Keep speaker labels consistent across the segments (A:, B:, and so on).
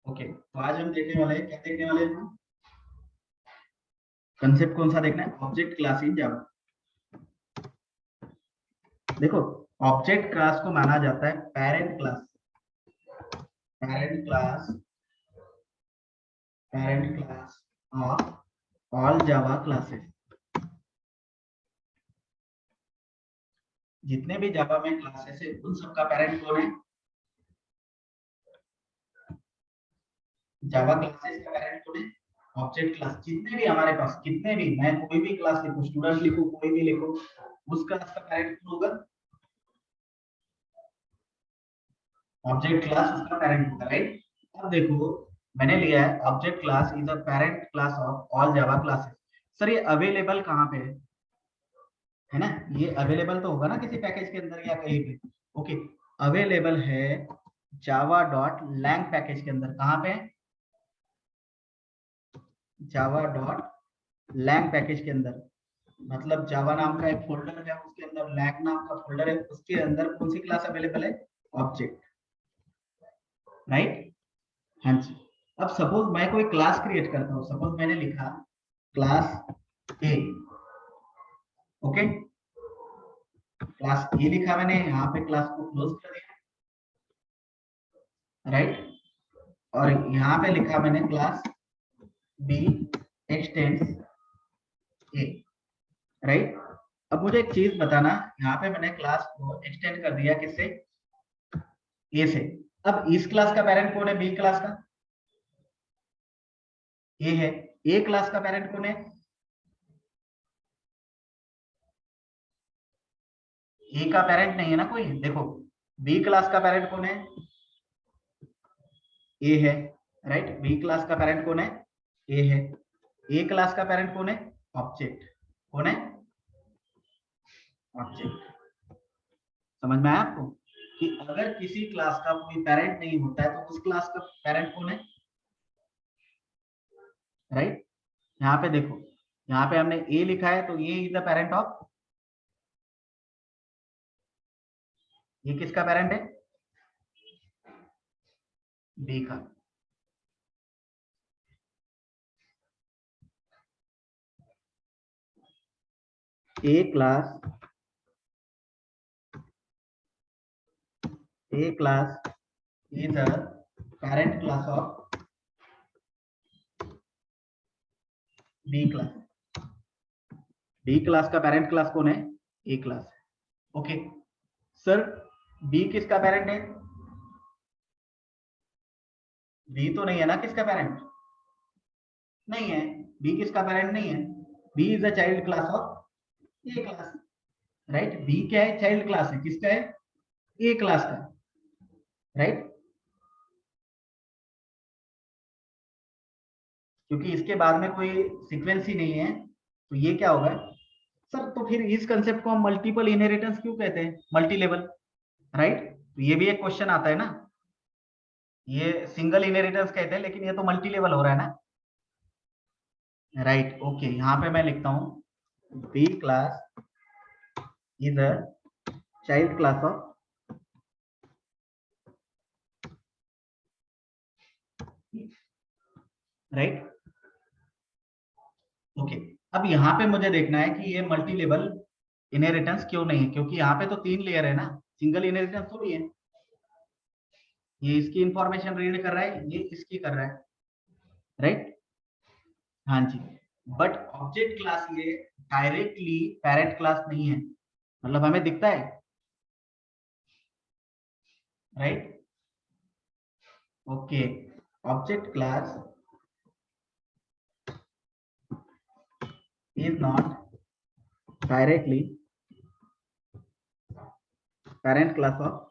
A: Okay, तो आज हम देखने वाले हैं, क्या देखने वाले हैं हम? कंसेप्ट कौन सा देखना है? ऑब्जेक्ट क्लास इन जावा। देखो, ऑब्जेक्ट क्लास को माना जाता है parent class, parent class, parent class of all Java classes. जितने भी जावा में क्लासेस है उन सबका पेरेंट कौन है? जावा क्लासेस का पेरेंट कौन है? Object class. जितने भी हमारे पास, कितने भी, मैं कोई भी क्लास लिखूं, स्टूडेंट लिखूं, कोई भी लिखूं, उस क्लास का पेरेंट कौन होगा? ऑब्जेक्ट क्लास उसका पेरेंट होगा, राइट? अब देखो, मैंने लिया है object class is a parent class of all Java classes. Sir ये अवेलेबल कहाँ पे है ना? ये अवेलेबल तो होगा ना किसी पैकेज के अंदर या कहीं पे। ओके, अवेलेबल है जावा डॉट लैंग पैकेज के अंदर। कहाँ पे? जावा डॉट लैंग पैकेज के अंदर। मतलब जावा नाम का एक फोल्डर है, उसके अंदर लैंग नाम का फोल्डर है, उसके अंदर कौन सी क्लास अवेलेबल है? Object, right? हाँ जी। अब सपोज मैं कोई क्लास क्रिएट करता हूँ, सपोज मैंने लिखा क्लास ए। ओके, क्लास ए लिखा मैंने, यहाँ पे क्लास को क्लोज कर दिया, राइट? और यहाँ पे लिखा मैंने क्लास बी एक्सटेंड्स ए, राइट? अब मुझे एक चीज बताना, यहाँ पे मैंने क्लास को एक्सटेंड कर दिया किससे? ए से। अब इस क्लास का पेरेंट कौन है? बी क्लास का ए है। ए क्लास का पेरेंट कौन है? ए का पेरेंट नहीं है ना कोई। देखो, बी क्लास का पेरेंट कौन है? ए है, राइट? बी क्लास का पेरेंट कौन है? ए है। ए क्लास का पेरेंट कौन है? ऑब्जेक्ट। कौन है? ऑब्जेक्ट। समझ में आया आपको कि अगर किसी क्लास का कोई पेरेंट नहीं होता है तो उस क्लास का पेरेंट कौन है, राइट? यहाँ पे देखो, यहाँ पे हमने ए लिखा है तो ये इज द पेरेंट ऑफ, ये किसका पेरेंट है? बी का। A class, A class is the parent class of B class. B class का पेरेंट क्लास कौन है? A class. Okay sir, B किसका पेरेंट है? बी तो नहीं है ना किसका पेरेंट? नहीं है। बी किसका पेरेंट नहीं है? B is the child class of A class, right? B क्या है? चाइल्ड क्लास है, किसका है? ए क्लास का, राइट? क्योंकि इसके बाद में कोई सीक्वेंस ही नहीं है, तो ये क्या होगा? सर तो फिर इस कंसेप्ट को हम मल्टीपल इनहेरिटेंस क्यों कहते हैं? Multi level, right? तो ये भी एक क्वेश्चन आता है ना। ये सिंगल इनहेरिटेंस कहते हैं लेकिन ये तो मल्टी लेवल हो रहा है ना, राइट? ओके, यहाँ पे मैं लिखता हूँ B class is a child class of, right? Okay, अब यहाँ पे मुझे देखना है कि ये मल्टी लेवल इनहेरिटेंस क्यों नहीं है, क्योंकि यहाँ पे तो 3 लेयर है ना, सिंगल इनहेरिटेंस थोड़ी है। ये इसकी इंफॉर्मेशन रीड कर रहा है, ये इसकी कर रहा है, राइट? हाँ जी। बट ऑब्जेक्ट क्लास ये डायरेक्टली पेरेंट क्लास नहीं है, मतलब हमें दिखता है, right? Okay, object class is not directly parent class of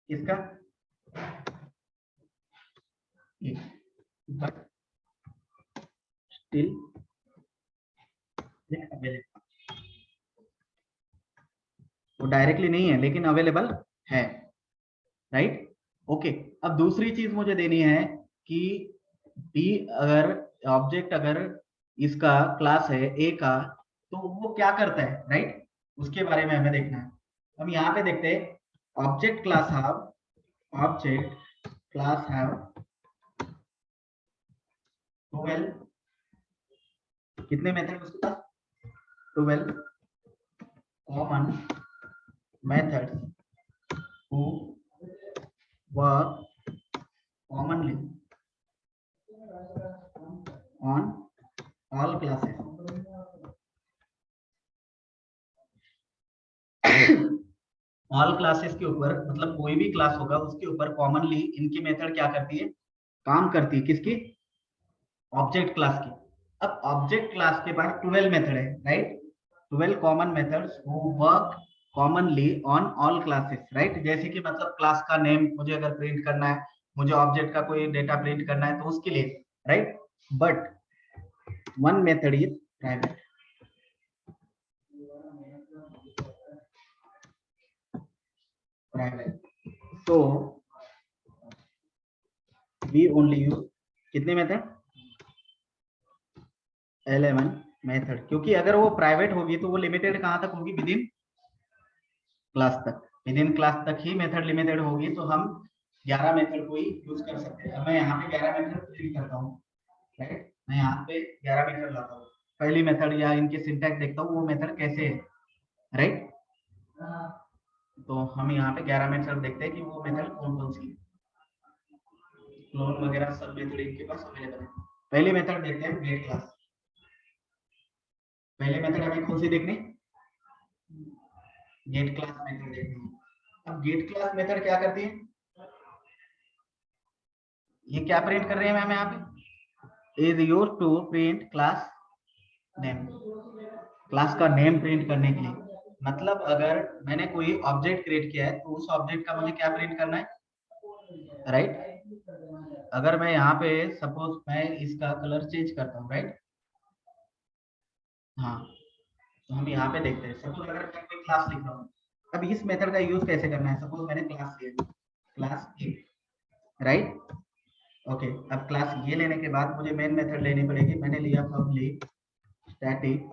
A: इसका बट स्टिल अवेलेबल। वो डायरेक्टली नहीं है लेकिन अवेलेबल है, राइट? ओके, अब दूसरी चीज मुझे देनी है कि बी अगर ऑब्जेक्ट अगर इसका क्लास है ए का, तो वो क्या करता है, राइट? उसके बारे में हमें देखना है। हम यहाँ पे देखते हैं object class object class have 12 कितने मेथड उसके पास 12 common methods who work commonly on all classes all classes के ऊपर मतलब कोई भी क्लास होगा उसके ऊपर कॉमनली इनकी मेथड क्या करती है काम करती है किसकी ऑब्जेक्ट क्लास की अब ऑब्जेक्ट क्लास के पास 12 मेथड है right 12 common methods who work commonly on all classes right जैसे कि मतलब क्लास का नेम मुझे अगर प्रिंट करना है मुझे ऑब्जेक्ट का कोई डेटा प्रिंट करना है तो उसके लिए right but one method is private so we only use कितने मेथड 11 मेथड क्योंकि अगर वो प्राइवेट होगी तो वो लिमिटेड कहां तक होगी विद इन क्लास तक विद इन क्लास तक ही मेथड लिमिटेड होगी तो हम 11 मेथड को ही यूज कर सकते हैं मैं यहाँ पे 11 मेथड प्रिंट करता हूँ राइट मैं यहाँ पे 11 मेथड लाता हूँ पहली मेथड या इनके सिंटैक्स देखता हूँ वो मेथड कैसे है राइट तो हम यहाँ पे 11 मेथड देखते हैं कि वो मेथड कौन कौन सी है क्लोन वगैरह सब मेथड इनके पास अवेलेबल है पहली मेथड देखते हैं गेट क्लास पहले मेथड हमें कौन सी देखनी गेट क्लास मेथड देखनी है अब गेट क्लास मेथड क्या करती है ये क्या प्रिंट कर रहे हैं मैम यहाँ पे is use to print class name class का नेम प्रिंट करने के लिए मतलब अगर मैंने कोई ऑब्जेक्ट क्रिएट किया है तो उस ऑब्जेक्ट का मुझे क्या प्रिंट करना है राइट अगर मैं यहाँ पे सपोज मैं इसका कलर चेंज करता हूँ राइट हाँ तो हम यहाँ पे देखते हैं सपोज अगर मैं कोई क्लास लिख रहा हूँ अब इस मेथड का यूज कैसे करना है सपोज मैंने क्लास लिया क्लास ए राइट ओके अब क्लास ये लेने के बाद मुझे मेन मेथड लेनी पड़ेगी मैंने लिया पब्लिक स्टैटिक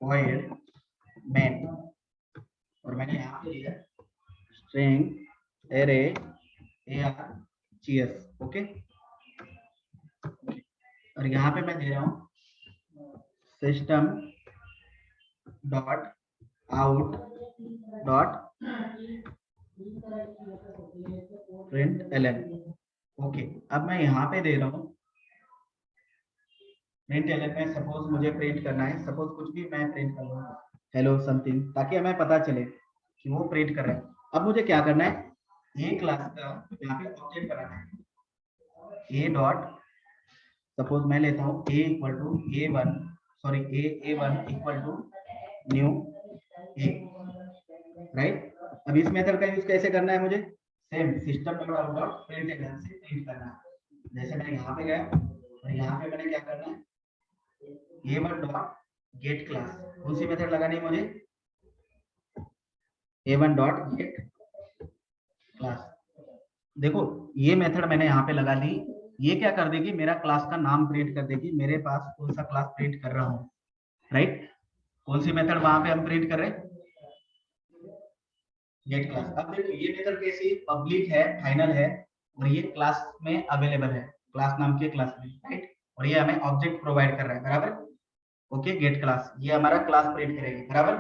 A: वॉइड मेन और मैंने यहाँ पे लिया स्ट्रिंग एरे args ओके और यहाँ पे मैं दे रहा हूँ system dot out dot print LN okay अब मैं यहाँ पे दे रहा हूँ प्रिंट एलन में सपोज मुझे प्रिंट करना है सपोज कुछ भी मैं प्रिंट कर लूँ हेलो समथिंग ताकि हमें पता चले कि वो प्रिंट कर रहा है अब मुझे क्या करना है ए क्लास का यहाँ पे ऑब्जेक्ट बनाना है ए डॉट सपोज मैं लेता हूँ a equal to a1 sorry a1 equal to new a right अब इस मेथड का यूज कैसे करना है मुझे same system dot print LN से प्रिंट करना है जैसे मैं यहाँ पे गया और यहाँ पे मैंने क्या करना है a1 डॉट गेट क्लास कौन सी मेथड लगानी है मुझे a1 डॉट गेट क्लास देखो ये मेथड मैंने यहाँ पे लगा ली ये क्या कर देगी मेरा क्लास का नाम प्रिंट कर देगी मेरे पास कौन सा क्लास प्रिंट कर रहा हूँ राइट कौन सी मेथड वहां पे हम प्रिंट कर रहे हैं गेट क्लास अब देखो ये मेथड कैसी पब्लिक है फाइनल है और ये क्लास में अवेलेबल है क्लास नाम के क्लास में राइट और ये हमें ऑब्जेक्ट प्रोवाइड कर रहा है बराबर ओके गेट क्लास ये हमारा क्लास प्रिंट करेगी बराबर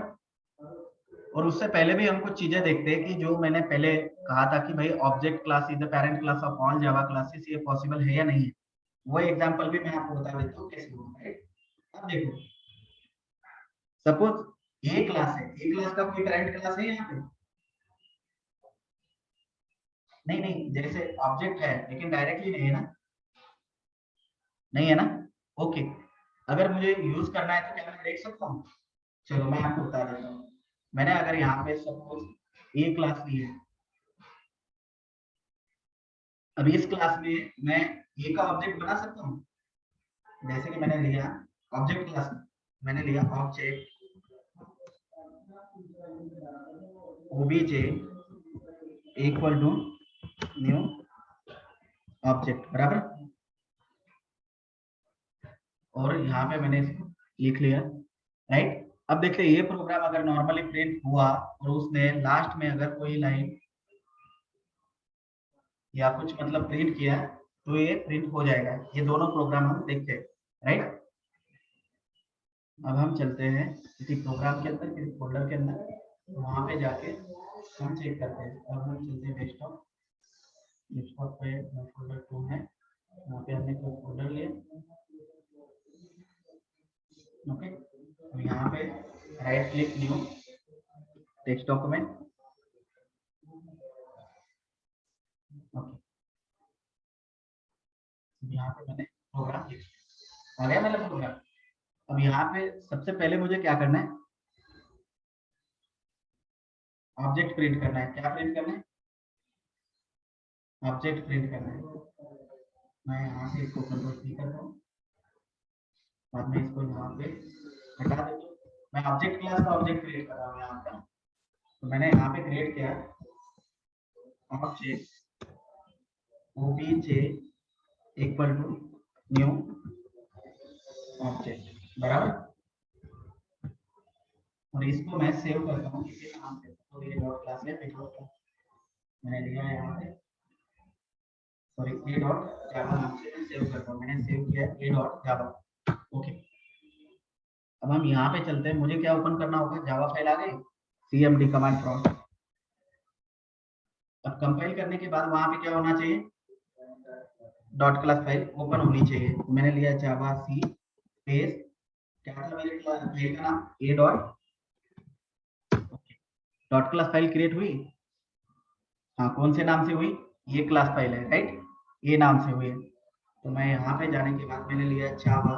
A: और उससे पहले भी हम कुछ चीजें देखते हैं कि जो मैंने पहले कहा था कि भाई object class is the parent class of all Java classes ये पॉसिबल है या नहीं है वो एग्जांपल भी मैं आपको बता देता हूँ कैसे होगा राइट अब देखो सपोज ए क्लास है ए क्लास का कोई पेरेंट क्लास है यहाँ पे नहीं जैसे ऑब्जेक्ट है लेकिन डायरेक्टली नहीं है ना नहीं है ना ओके अगर मुझे यूज करना है तो क्या मैं देख सकता हूँ चलो मैं आपको बता देता हूँ मैंने अगर यहाँ पे सपोज ए क्लास ली है अब इस क्लास में मैं ए का ऑब्जेक्ट बना सकता हूँ जैसे कि मैंने लिया ऑब्जेक्ट क्लास मैंने लिया object OBJ equal to new object बराबर और यहाँ पे मैंने इसको लिख लिया राइट अब देखते ये प्रोग्राम अगर नॉर्मली प्रिंट हुआ और उसने लास्ट में अगर कोई लाइन या कुछ मतलब प्रिंट किया तो ये प्रिंट हो जाएगा। ये दोनों प्रोग्राम हम देखते हैं, राइट। अब हम चलते हैं किसी प्रोग्राम के अंदर, किसी फोल्डर के अंदर, वहां पे जाके हम चेक करते हैं। अब हम चलते हैं डेस्कटॉप। डेस्कटॉप पे फोल्डर 2 है, वहाँ पे हमने कोई फोल्डर लिया, ओके। और यहाँ पे right click, new text document, okay. यहाँ पे मैंने प्रोग्राम लिखा, आ गया मेरा प्रोग्राम। अब यहाँ पे सबसे पहले मुझे क्या करना है, ऑब्जेक्ट प्रिंट करना है। क्या प्रिंट करना है? ऑब्जेक्ट प्रिंट करना है। मैं यहाँ से इसको कंट्रोल-C करता हूँ, बाद में इसको यहाँ पे हटा देता हूँ। मैं ऑब्जेक्ट क्लास का ऑब्जेक्ट क्रिएट कर रहा हूँ यहाँ का, तो मैंने यहाँ पे क्रिएट किया object obj equal to new object, बराबर। और इसको मैं सेव करता हूँ किसी नाम से, तो ये डॉट क्लास है, पे डॉट क्लास मैंने लिया है यहाँ पे, सॉरी ए डॉट जावा नाम से मैं सेव करता हूँ। मैंने सेव किया ए डॉट जावा, ओके। अब हम यहाँ पे चलते हैं, मुझे क्या ओपन करना होगा, जावा फाइल आ गई, cmd कमांड प्रॉम्प्ट। अब कंपाइल करने के बाद वहां पे क्या होना चाहिए, डॉट क्लास फाइल ओपन होनी चाहिए। तो मैंने लिया जावा सी स्पेस, क्या था मेरे क्लास फाइल का नाम, ए dot, dot class file create हुई। हाँ, कौन से नाम से हुई, ये क्लास फाइल है, राइट, ये नाम से हुई है। तो मैं यहाँ पे जाने के बाद मैंने लिया जावा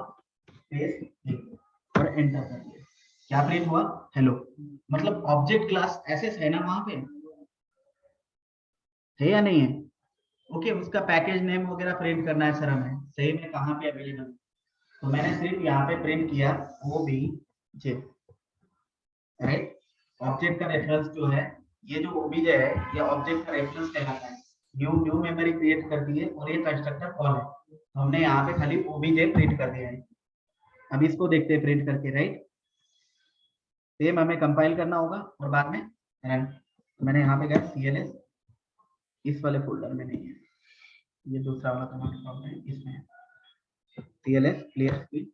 A: स्पेस और एंटर कर दिया। क्या प्रिंट हुआ, हेलो। मतलब ऑब्जेक्ट क्लास एसएस है ना वहां पे, है या नहीं है? ओके, उसका पैकेज नेम वगैरह प्रिंट करना है सर हमें, सही में कहाँ पे अवेलेबल। तो मैंने सिर्फ यहाँ पे प्रिंट किया ओबीजे, राइट। ऑब्जेक्ट का रेफरेंस जो है, ये जो ओबीजे है, ये ऑब्जेक्ट का रेफरेंस कहलाता है। न्यू न्यू मेमोरी क्रिएट कर दी है और ये कंस्ट्रक्टर कॉल है, तो हमने यहाँ पे खाली ओबीजे प्रिंट कर दिया है। अब इसको देखते हैं प्रिंट करके, राइट। सेम हमें कंपाइल करना होगा और बाद में रन। तो मैंने यहाँ पे गया cls, इस वाले फोल्डर में नहीं है, ये दूसरा वाला कमांड प्रॉम्प्ट है, इसमें है cls क्लियर स्क्रीन।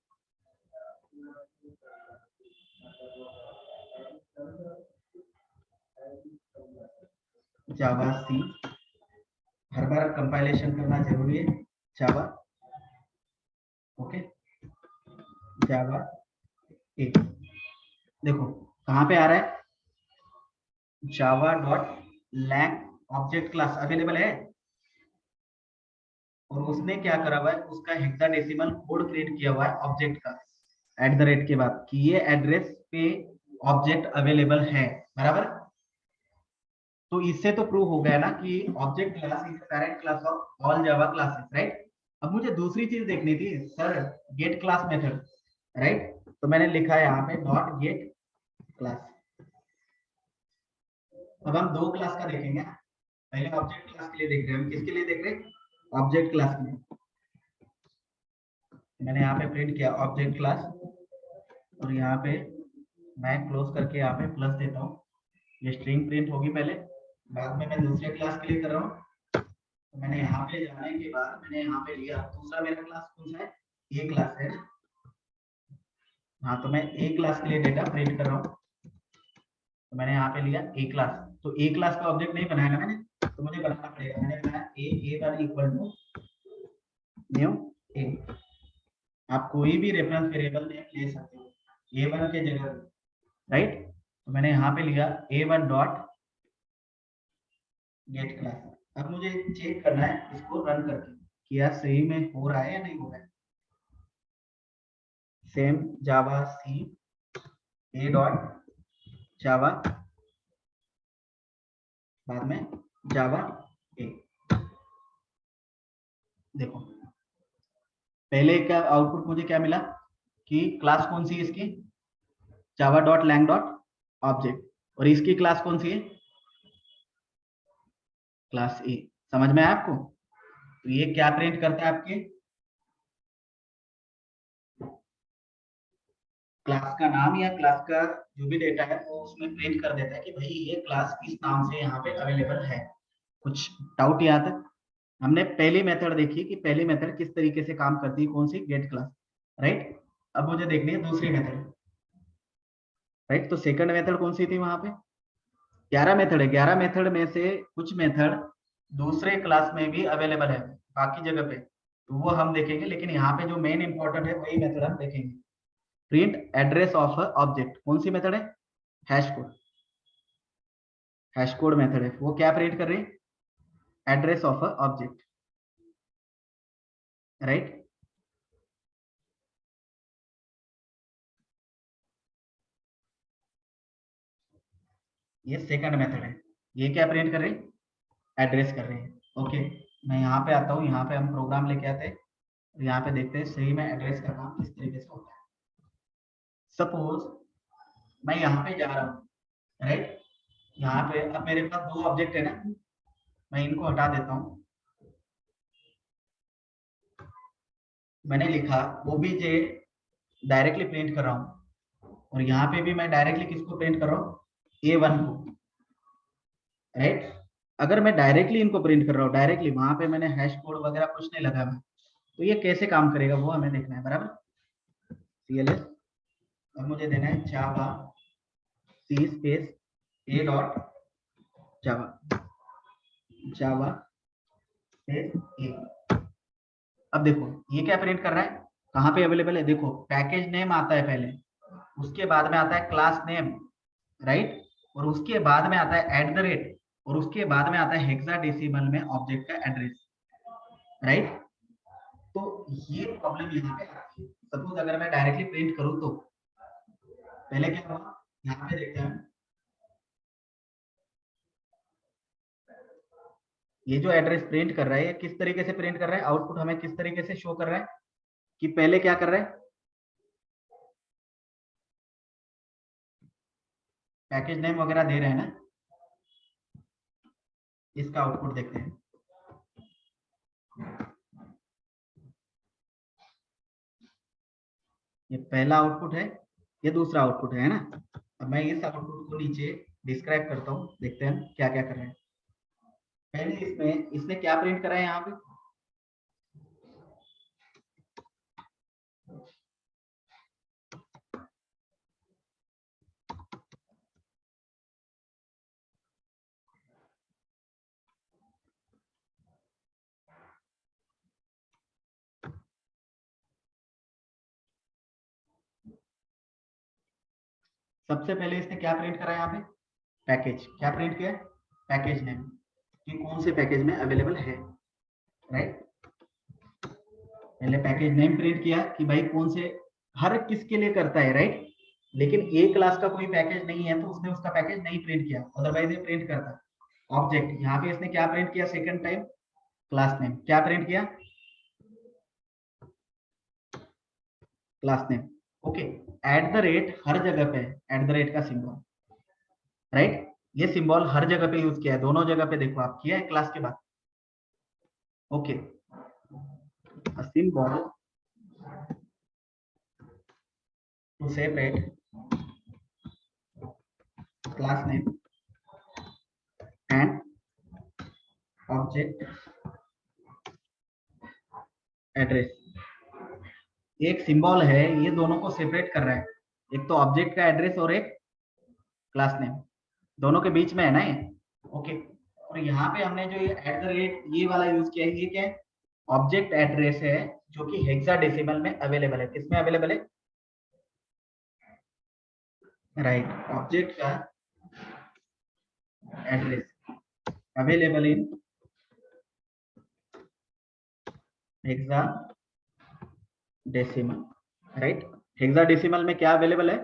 A: जावा सी, हर बार कंपाइलेशन करना जरूरी है, जावा, ओके, जावा ए। देखो कहाँ पे आ रहा है, Java dot lang object class available है, और उसने क्या करा हुआ है, उसका हेक्साडेसिमल कोड क्रिएट किया हुआ है ऑब्जेक्ट का, @ के बाद, कि ये एड्रेस पे ऑब्जेक्ट अवेलेबल है, बराबर। तो इससे तो प्रूव हो गया ना कि object class is parent class of all Java classes, right. अब मुझे दूसरी चीज देखनी थी sir, get class method, right. तो मैंने लिखा है यहाँ पे डॉट गेट क्लास। अब हम दो क्लास का देखेंगे, पहले ऑब्जेक्ट क्लास के लिए देख रहे हैं, हम किसके लिए देख रहे हैं, ऑब्जेक्ट क्लास के लिए। मैंने यहाँ पे प्रिंट किया ऑब्जेक्ट क्लास, और यहाँ पे मैं क्लोज करके यहाँ पे प्लस देता हूँ, ये स्ट्रिंग प्रिंट होगी पहले, बाद में मैं दूसरे क्लास के लिए कर रहा हूँ। तो मैंने यहाँ पे जाने के बाद मैंने यहाँ पे लिया दूसरा, मेरा क्लास कौन सा है, ये क्लास है ना। हाँ, तो मैं ए क्लास के लिए डेटा प्रिंट कर रहा हूँ, तो मैंने यहाँ पे लिया ए क्लास। तो ए क्लास का ऑब्जेक्ट नहीं बनाया ना मैंने, तो मुझे बनाना पड़ेगा। मैंने बनाया ए1 इक्वल टू न्यू ए। आप कोई भी रेफरेंस वेरिएबल नेम ले सकते हो a1 के जगह, राइट। तो मैंने यहाँ पे लिया a1 डॉट गेट क्लास। अब मुझे चेक करना है इसको रन करके कि यार सही में हो रहा है या नहीं हो रहा है। Same Java C A dot जावा, बाद में जावा ए। देखो पहले का आउटपुट मुझे क्या मिला कि क्लास कौन सी है इसकी, Java dot lang dot object, और इसकी क्लास कौन सी है, क्लास ए। समझ में आया आपको? तो ये क्या प्रिंट करता है, आपके क्लास का नाम या क्लास का जो भी डेटा है वो उसमें प्रिंट कर देता है कि भाई ये क्लास इस नाम से यहाँ पे अवेलेबल है। कुछ डाउट यहाँ तक? हमने पहली मेथड देखी कि पहली मेथड किस तरीके से काम करती है, कौन सी, गेट क्लास, राइट। अब मुझे देखनी है दूसरी मेथड, राइट। तो सेकंड मेथड कौन सी थी वहां पे, 11 मेथड है, 11 मेथड में से कुछ मेथड दूसरे क्लास में भी अवेलेबल है बाकी जगह पे, तो वो हम देखेंगे, लेकिन यहाँ पे जो मेन इंपॉर्टेंट है वही मेथड हम देखेंगे। प्रिंट एड्रेस ऑफ ऑब्जेक्ट, कौन सी मेथड है, hash code, hash code method है, वो क्या प्रिंट कर रही है, एड्रेस ऑफ ऑब्जेक्ट, राइट। ये सेकंड मेथड है, ये क्या प्रिंट कर रही है, एड्रेस कर रही है। ओके, मैं यहाँ पे आता हूँ, यहाँ पे हम प्रोग्राम लेके आते हैं, यहाँ पे देखते हैं सही में एड्रेस का काम किस तरीके से होता है। सपोज मैं यहाँ पे जा रहा हूँ, राइट, यहाँ पे अब मेरे पास दो ऑब्जेक्ट है ना, मैं इनको हटा देता हूँ, मैंने लिखा ओबीजे, डायरेक्टली प्रिंट कर रहा हूँ, और यहाँ पे भी मैं डायरेक्टली किसको प्रिंट कर रहा हूँ, A1 को, राइट। अगर मैं डायरेक्टली इनको प्रिंट कर रहा हूँ, डायरेक्टली वहां पे मैंने हैश कोड वगैरह कुछ नहीं लगा मैं, तो ये कैसे काम करेगा वो हमें देखना है, बराबर। CLS, अब मुझे देना है जावा C space A dot Java, Java space A। अब देखो ये क्या प्रिंट कर रहा है, कहाँ पे अवेलेबल है, देखो पैकेज नेम आता है पहले, उसके बाद में आता है क्लास नेम, राइट, और उसके बाद में आता है एट द रेट, और उसके बाद में आता है हेक्साडेसिमल में ऑब्जेक्ट का एड्रेस, राइट। तो ये प्रॉब्लम यहाँ पे आती है। सपोज अगर मैं डायरेक्टली प्रिंट करूँ तो पहले क्या हुआ, यहाँ पे देखते हैं, ये जो एड्रेस प्रिंट कर रहा है ये किस तरीके से प्रिंट कर रहा है, आउटपुट हमें किस तरीके से शो कर रहा है, कि पहले क्या कर रहा है, पैकेज नेम वगैरह दे रहे हैं ना, इसका आउटपुट देखते हैं। ये पहला आउटपुट है, ये दूसरा आउटपुट है ना। अब मैं इस आउटपुट को नीचे डिस्क्राइब करता हूँ, देखते हैं क्या क्या कर रहे हैं। पहले इसमें इसने क्या प्रिंट करा है यहाँ पे, सबसे पहले इसने क्या प्रिंट करा है यहाँ पे, पैकेज, क्या प्रिंट किया, पैकेज नेम, कि कौन से पैकेज में अवेलेबल है, राइट। पहले पैकेज नेम प्रिंट किया कि भाई कौन से, हर किसके लिए करता है, राइट, लेकिन ए क्लास का कोई पैकेज नहीं है तो उसने उसका पैकेज नहीं प्रिंट किया, अदरवाइज ये प्रिंट करता। ऑब्जेक्ट, यहाँ पे इसने क्या प्रिंट किया सेकंड टाइम, क्लास नेम, क्या प्रिंट किया, class name, okay. At the rate हर जगह पे, एट द रेट का सिंबल, राइट, ये सिंबल हर जगह पे यूज किया है, दोनों जगह पे देखो आप किया है क्लास के बाद, okay. Symbol to separate class name and object address, एक सिंबल है, ये दोनों को सेपरेट कर रहा है, एक तो ऑब्जेक्ट का एड्रेस और एक क्लास नेम, दोनों के बीच में है ना ये, ओके। और यहाँ पे हमने जो ये एट द रेट ये वाला यूज किया है, ये क्या है, ऑब्जेक्ट एड्रेस है जो कि हेक्साडेसिमल में अवेलेबल है, किसमें अवेलेबल है, राइट, ऑब्जेक्ट का address available in hexadecimal, right. Hexadecimal में क्या अवेलेबल है,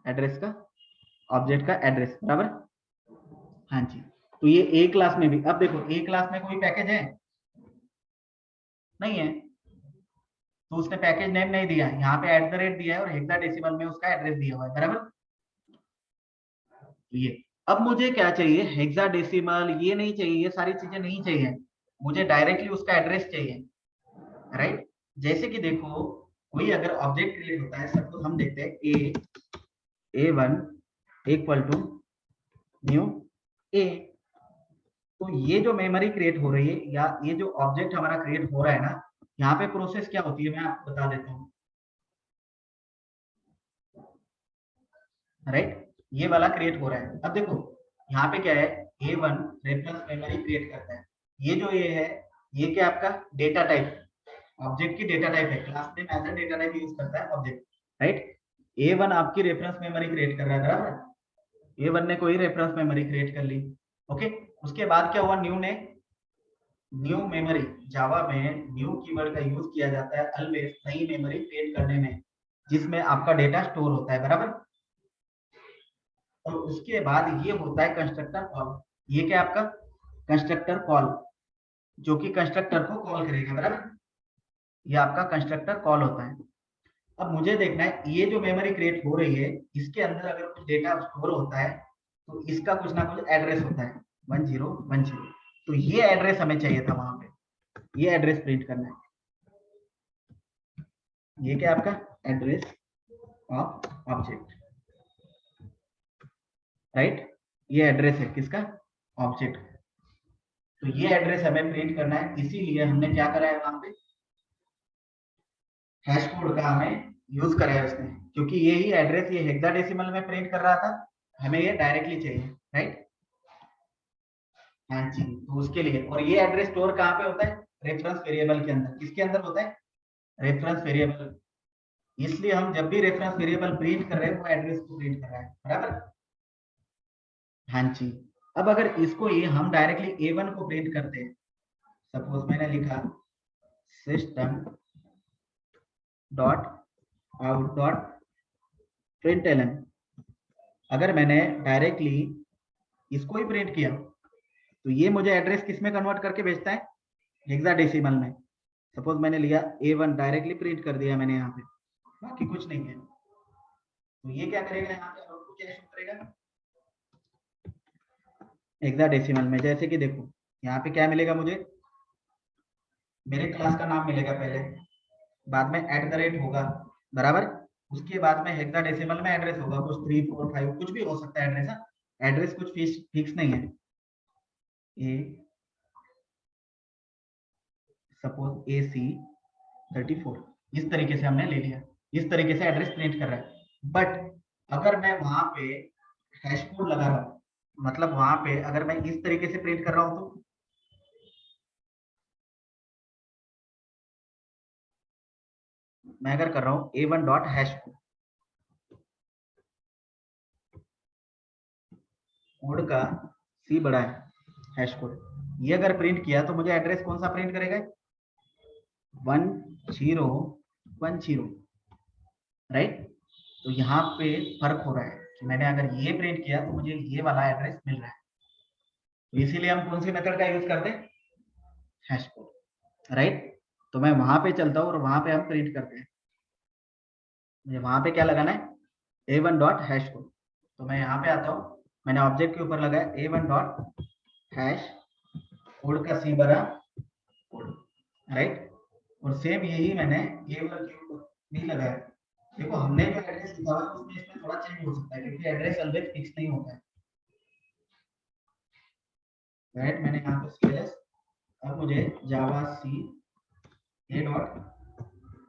A: एड्रेस का, ऑब्जेक्ट का एड्रेस, बराबर, हाँ जी। तो ये ए क्लास में भी, अब देखो ए क्लास में कोई पैकेज है नहीं है, तो उसने पैकेज नेम नहीं दिया, यहाँ पे एट द रेट दिया है और हेक्साडेसिमल में उसका एड्रेस दिया हुआ है, बराबर। तो ये, अब मुझे क्या चाहिए, हेक्साडेसिमल ये नहीं चाहिए, ये सारी चीजें नहीं चाहिए, मुझे डायरेक्टली उसका एड्रेस चाहिए, राइट। जैसे कि देखो कोई अगर ऑब्जेक्ट क्रिएट होता है, सपोज हम देखते हैं A1 equal to new A, तो ये जो मेमोरी क्रिएट हो रही है या ये जो ऑब्जेक्ट हमारा क्रिएट हो रहा है ना, यहाँ पे प्रोसेस क्या होती है मैं आपको बता देता हूँ। राइट, ये वाला क्रिएट हो रहा है। अब देखो यहाँ पे क्या है, A1 रेफरेंस मेमोरी क्रिएट करता है। ये जो ये है, ये क्या आपका डेटा टाइप, ऑब्जेक्ट की डेटा टाइप है, class name as a data type use करता है ऑब्जेक्ट। राइट, A1 आपकी रेफरेंस मेमोरी क्रिएट कर रहा है, बराबर। A1 ने कोई रेफरेंस मेमोरी क्रिएट कर ली। ओके, उसके बाद क्या हुआ, न्यू ने न्यू मेमोरी, जावा में न्यू कीवर्ड का यूज किया जाता है ऑलवेज नई मेमोरी क्रिएट करने में, जिसमें आपका डेटा स्टोर होता है, बराबर। और उसके बाद ये होता है कंस्ट्रक्टर कॉल। ये क्या आपका कंस्ट्रक्टर कॉल, जो कि कंस्ट्रक्टर को कॉल करेगा, बराबर। ये आपका कंस्ट्रक्टर कॉल होता है। अब मुझे देखना है ये जो मेमोरी क्रिएट हो रही है, इसके अंदर अगर कुछ डेटा स्टोर होता है तो इसका कुछ ना कुछ एड्रेस होता है 1010। तो ये एड्रेस हमें चाहिए था वहां पे, ये एड्रेस प्रिंट करना है। ये क्या आपका एड्रेस ऑफ ऑब्जेक्ट, राइट। ये एड्रेस है किसका, ऑब्जेक्ट। तो ये एड्रेस हमें प्रिंट करना है, इसीलिए हमने क्या करा है वहां पे, हैश कोड का हमें यूज करा है उसने, क्योंकि ये ही एड्रेस ये हेक्साडेसिमल में प्रिंट कर रहा था, हमें ये डायरेक्टली चाहिए, राइट। हाँ जी, तो उसके लिए, और ये एड्रेस स्टोर कहाँ पे होता है, रेफरेंस वेरिएबल के अंदर। किसके अंदर होता है, रेफरेंस वेरिएबल। इसलिए हम जब भी रेफरेंस वेरिएबल प्रिंट कर रहे हैं वो एड्रेस को प्रिंट कर रहा है, बराबर। हाँ जी, अब अगर इसको ये हम डायरेक्टली A1 को प्रिंट करते हैं, सपोज मैंने लिखा system dot out dot println, अगर मैंने डायरेक्टली इसको ही प्रिंट किया तो ये मुझे एड्रेस किस में कन्वर्ट करके भेजता है, हेक्साडेसिमल में। सपोज मैंने लिया A1 डायरेक्टली प्रिंट कर दिया मैंने यहाँ पे, बाकी कुछ नहीं है। तो ये क्या करेगा, यहाँ पे आउटपुट क्या शो करेगा, हेक्साडेसिमल में। जैसे कि देखो यहाँ पे क्या मिलेगा मुझे, मेरे क्लास का नाम मिलेगा पहले, बाद में @ होगा, बराबर। उसके बाद में हेक्साडेसिमल में एड्रेस होगा, कुछ 3 4 5 कुछ भी हो सकता है एड्रेस। एड्रेस कुछ फिक्स नहीं है। ए सपोज AC34, इस तरीके से हमने ले लिया, इस तरीके से एड्रेस प्रिंट कर रहा है। बट अगर मैं वहां पे हैश कोड लगा रहा हूँ, मतलब वहां पे अगर मैं इस तरीके से प्रिंट कर रहा हूँ, तो मैं अगर कर रहा हूँ A1 डॉट हैश कोड का C बड़ा है, हैश कोड, ये अगर प्रिंट किया तो मुझे एड्रेस कौन सा प्रिंट करेगा, 1010, राइट। तो यहाँ पे फर्क हो रहा है कि मैंने अगर ये प्रिंट किया तो मुझे ये वाला एड्रेस मिल रहा है। तो इसीलिए हम कौन सी मेथड का यूज करते हैं, हैश कोड, राइट। तो मैं वहां पे चलता हूँ और वहां पे हम प्रिंट करते हैं। मुझे वहां पे क्या लगाना है, A1 डॉट हैश कोड। तो मैं यहाँ पे आता हूँ, मैंने ऑब्जेक्ट के ऊपर लगाया A1 डॉट हैश कोड का C बड़ा कोड, राइट। और सेम यही मैंने A1 के ऊपर भी लगाया। देखो हमने जो एड्रेस लिखा हुआ है उसमें इसमें थोड़ा चेंज हो सकता है, क्योंकि एड्रेस ऑलवेज फिक्स नहीं होता है, राइट। मैंने यहाँ पे CLS, अब मुझे जावा C A डॉट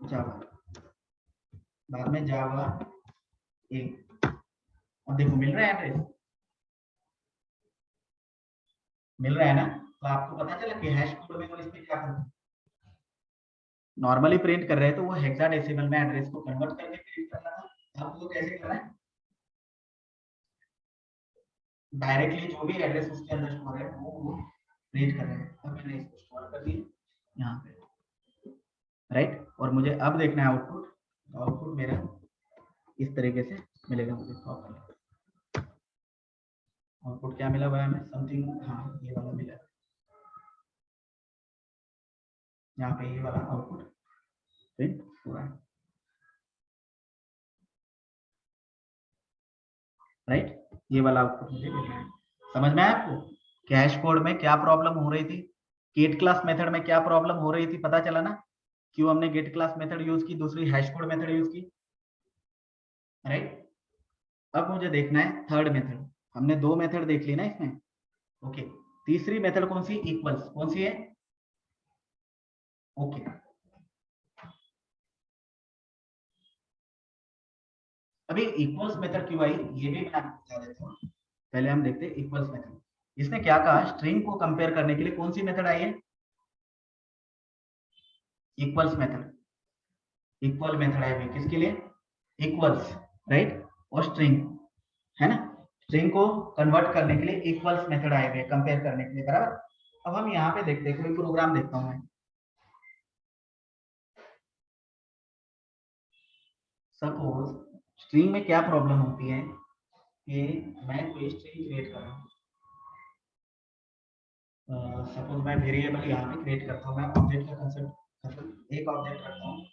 A: जावा, बाद में जावा A। अब देखो मिल रहा है एड्रेस, मिल रहा है ना। तो आपको पता चला कि हैश कोड में और इसमें क्या फर्क है। नॉर्मली प्रिंट कर रहे हैं तो वो हेक्साडेसिमल में एड्रेस को कन्वर्ट करके प्रिंट करना था, अब वो कैसे कर रहा है, डायरेक्टली जो भी एड्रेस उसके अंदर स्टोर है वो प्रिंट कर रहे हैं। अब मैंने इसको स्टोर कर दिया यहाँ पे, राइट। और मुझे अब देखना है आउटपुट, आउटपुट मेरा इस तरीके से मिलेगा मुझे। आउटपुट क्या मिला हुआ है हमें, समथिंग, हाँ ये वाला मिला, यहाँ पे ये वाला आउटपुट प्रिंट हुआ है, राइट। ये वाला आउटपुट मुझे मिल रहा है। समझ में आया आपको कि हैश कोड में क्या प्रॉब्लम हो रही थी, गेट क्लास मेथड में क्या प्रॉब्लम हो रही थी, पता चला ना, क्यों हमने गेट क्लास मेथड यूज की, दूसरी हैश कोड मेथड यूज की, राइट। अब मुझे देखना है थर्ड मेथड। हमने 2 मेथड देख ली ना इसमें, ओके। तीसरी मेथड कौन सी, इक्वल्स, कौन सी है, ओके। अभी इक्वल्स मेथड क्यों आई ये भी मैं आपको बता देता हूँ। पहले हम देखते हैं इक्वल्स मेथड। इसने क्या कहा, स्ट्रिंग को कंपेयर करने के लिए कौन सी मेथड आई है, equals method. Equal method I है किसके लिए, इक्वल्स, राइट, और स्ट्रिंग, है ना। स्ट्रिंग को कन्वर्ट करने के लिए इक्वल्स मेथड आए हुए, कंपेयर करने के लिए, बराबर। अब हम यहाँ पे देखते हैं, कोई प्रोग्राम देखता हूँ मैं। सपोज स्ट्रिंग में क्या प्रॉब्लम होती है कि मैं कोई स्ट्रिंग क्रिएट कर रहा हूँ। सपोज मैं वेरिएबल यहाँ पे क्रिएट करता हूँ, मैं ऑब्जेक्ट का कंसेप्ट, मतलब एक ऑब्जेक्ट रखता हूँ,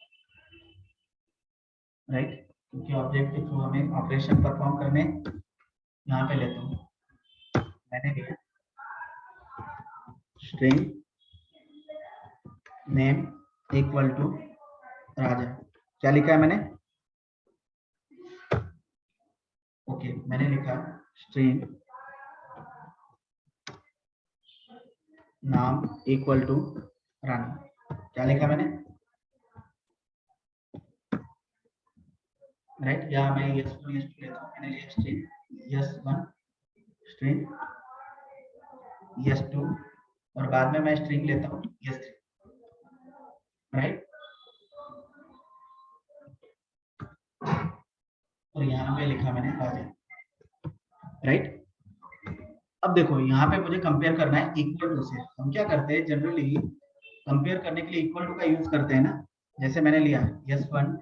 A: राइट, क्योंकि ऑब्जेक्ट के थ्रू हमें ऑपरेशन परफॉर्म करने, यहाँ पे लेता हूँ, मैंने लिया स्ट्रिंग नेम इक्वल टू राजा। क्या लिखा है मैंने, ओके, मैंने लिखा स्ट्रिंग नाम इक्वल टू रानी। क्या लिखा मैंने, राइट, या मैं यस1 यस2 लेता हूँ, मैंने लिया स्ट्रिंग यस1 स्ट्रिंग यस2, और बाद में मैं स्ट्रिंग लेता हूँ यस3, राइट, और यहाँ पे लिखा मैंने राजा, राइट। अब देखो यहाँ पे मुझे कंपेयर करना है इक्वल टू से। हम क्या करते हैं जनरली, कंपेयर करने के लिए इक्वल टू का यूज करते हैं ना। जैसे मैंने लिया यस1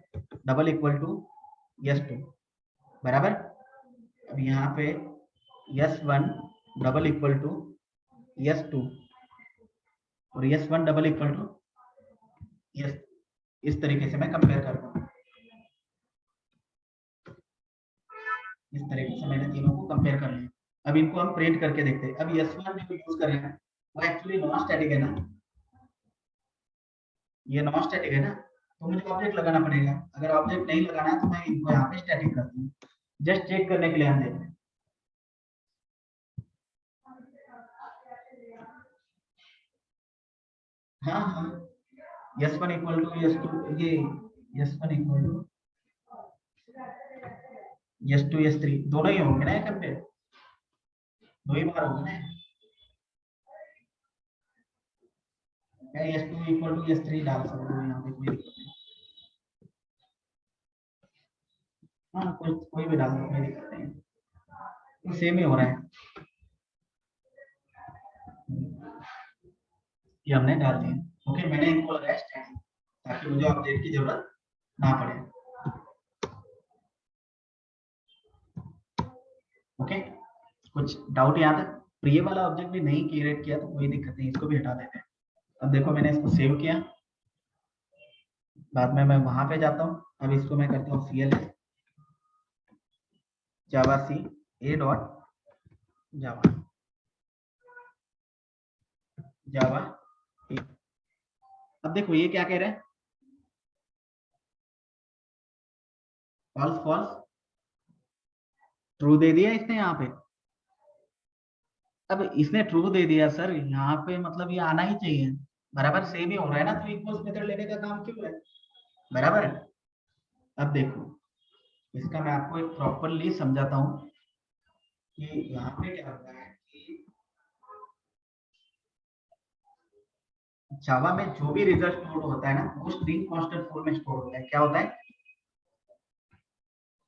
A: डबल इक्वल टू यस2, बराबर। अब यहाँ पे यस1 डबल इक्वल टू यस2 और यस1 डबल इक्वल टू यस, इस तरीके से मैं कंपेयर करता हूँ। इस तरीके से मैंने तीनों को कंपेयर कर लिया। अब इनको हम प्रिंट करके देखते हैं। अब यस1 जो यूज कर रहे हैं वो एक्चुअली नॉन स्टैटिक है ना, ये नॉन स्टैटिक है ना, तो मुझे ऑब्जेक्ट लगाना पड़ेगा। अगर ऑब्जेक्ट नहीं लगाना है तो मैं इनको यहाँ पे स्टैटिक करता हूँ, जस्ट चेक करने के लिए हम देख रहे हैं। हाँ हाँ, यस1 इक्वल टू यस2, ये यस1 इक्वल टू यस2 यस3 दोनों ही होंगे ना कंपेयर, दो ही बार होगा ना। मैं यस2 इक्वल टू यस3 डाल सकता हूँ यहाँ पे, कोई दिक्कत नहीं। हाँ, कोई भी डाल दो, कोई दिक्कत नहीं, तो सेम ही हो रहा है। ये हमने डाल दिया, ओके। मैंने इनको लगाया स्टैटिक ताकि मुझे ऑब्जेक्ट की जरूरत ना पड़े, ओके। कुछ डाउट यहाँ तक, तो ये वाला ऑब्जेक्ट भी नहीं क्रिएट किया तो कोई दिक्कत नहीं, इसको भी हटा देते हैं। अब देखो मैंने इसको सेव किया, बाद में मैं वहां पे जाता हूँ। अब इसको मैं करता हूँ CLS Java C a dot Java Java. अब देखो ये क्या कह रहा है, फॉल्स फॉल्स, ट्रू दे दिया इसने यहाँ पे। अब इसने ट्रू दे दिया सर, यहाँ पे मतलब ये आना ही चाहिए, बराबर सेम ही हो रहा है ना, तो इक्वल्स मेथड लेने का काम क्यों है, बराबर है। अब देखो इसका मैं आपको एक प्रॉपरली समझाता हूँ कि यहाँ पे क्या होता है कि जावा में जो भी रिजल्ट स्टोर होता है ना वो स्ट्रिंग कांस्टेंट फॉर्म में स्टोर होता है। क्या होता है,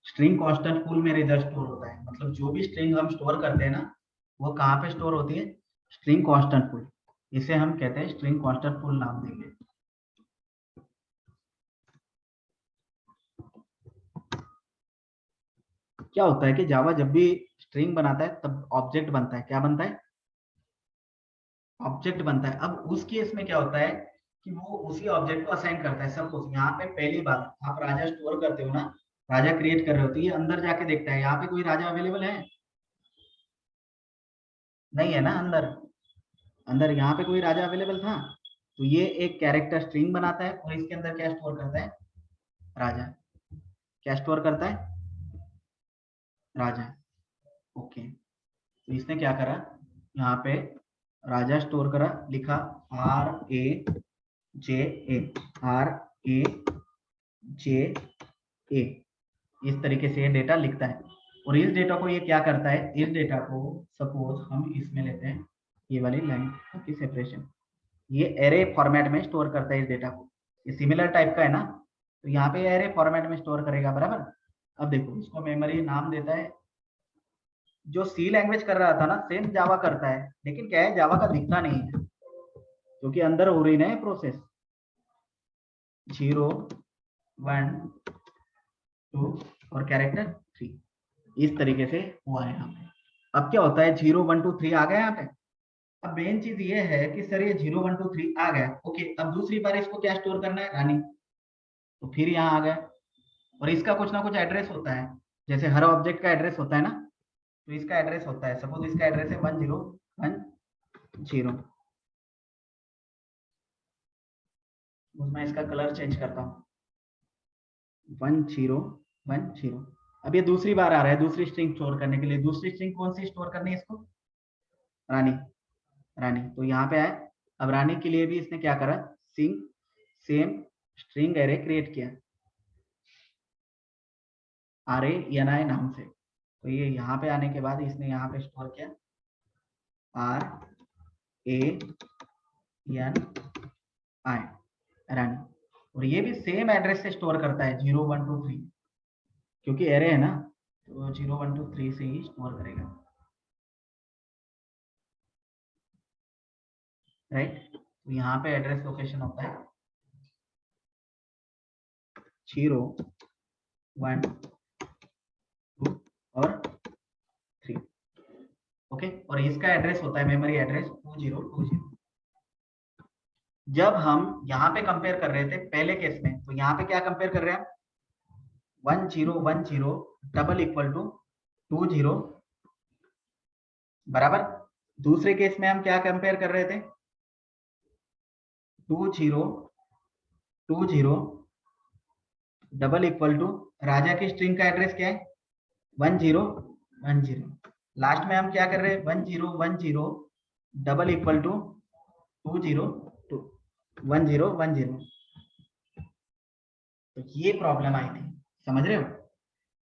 A: स्ट्रिंग कांस्टेंट फॉर्म में रिजल्ट स्टोर होता है। मतलब जो भी स्ट्रिंग हम स्टोर करते हैं ना वो कहाँ पे स्टोर होती है, स्ट्रिंग कांस्टेंट फॉर्म। इसे हम कहते हैं स्ट्रिंग कांस्टेंट फॉर्म नाम देंगे। क्या होता है कि जावा जब भी स्ट्रिंग बनाता है तब ऑब्जेक्ट बनता है। क्या बनता है, ऑब्जेक्ट बनता है। अब उस केस में क्या होता है कि वो उसी ऑब्जेक्ट को असाइन करता है। सपोज यहाँ पे पहली बार आप राजा स्टोर करते हो ना, राजा क्रिएट कर रहे हो, तो ये अंदर जाके देखता है यहाँ पे कोई राजा अवेलेबल है, नहीं है ना। अंदर अंदर यहाँ पे कोई राजा अवेलेबल था, तो ये एक कैरेक्टर स्ट्रिंग बनाता है और इसके अंदर क्या स्टोर करता है, राजा। क्या स्टोर करता है, राजा, ओके। तो इसने क्या करा यहाँ पे राजा स्टोर करा, लिखा RAJA, RAJA, इस तरीके से ये डेटा लिखता है। और इस डेटा को ये क्या करता है, इस डेटा को सपोज हम इसमें लेते हैं ये वाली लाइन की सेपरेशन, ये एरे फॉर्मेट में स्टोर करता है इस डेटा को। ये सिमिलर टाइप का है ना, तो यहाँ पे एरे फॉर्मेट में स्टोर करेगा, बराबर। अब देखो इसको मेमोरी नाम देता है। जो सी लैंग्वेज कर रहा था ना, सेम जावा करता है, लेकिन क्या है, जावा का दिखता नहीं है क्योंकि अंदर हो रही ना प्रोसेस 0 1 2 और कैरेक्टर 3, इस तरीके से हुआ है यहाँ पे। अब क्या होता है, 0 1 2 3 आ गया यहाँ पे। अब मेन चीज ये है कि सर ये 0 1 2 3 आ गया, ओके, अब दूसरी बार इसको क्या स्टोर करना है, रानी, तो फिर यहाँ आ गया। और इसका कुछ ना कुछ एड्रेस होता है, जैसे हर ऑब्जेक्ट का एड्रेस होता है ना, तो इसका एड्रेस होता है, सपोज इसका एड्रेस है 1 0 1 0, उसमें इसका कलर चेंज करता हूँ 1 0 1 0। अब ये दूसरी बार आ रहा है दूसरी स्ट्रिंग स्टोर करने के लिए। दूसरी स्ट्रिंग कौन सी स्टोर करनी है इसको, रानी, रानी, तो यहाँ पे आए। अब रानी के लिए भी इसने क्या करा, सिंग सेम स्ट्रिंग एरे क्रिएट किया RANI नाम से। तो ये यहाँ पे आने के बाद इसने यहाँ पे स्टोर किया RANI, रानी, और ये भी सेम एड्रेस से स्टोर करता है 0 1 2 3, क्योंकि एरे है ना, तो 0 1 2 3 से ही स्टोर करेगा, राइट। तो यहाँ पे एड्रेस लोकेशन होता है 0 1 2 और 3, ओके। और इसका एड्रेस होता है मेमोरी एड्रेस 2020। जब हम यहाँ पे कंपेयर कर रहे थे पहले केस में, तो यहाँ पे क्या कंपेयर कर रहे हैं, 1 0 1 0 डबल इक्वल टू 2 0, बराबर। दूसरे केस में हम क्या कंपेयर कर रहे थे, 2 0 2 0 डबल इक्वल टू, राजा की स्ट्रिंग का एड्रेस क्या है 1 0 1 0। लास्ट में हम क्या कर रहे हैं 1 0 1 0 डबल इक्वल टू 2 0 2 1 0 1 0। तो ये प्रॉब्लम आई थी, समझ रहे हो।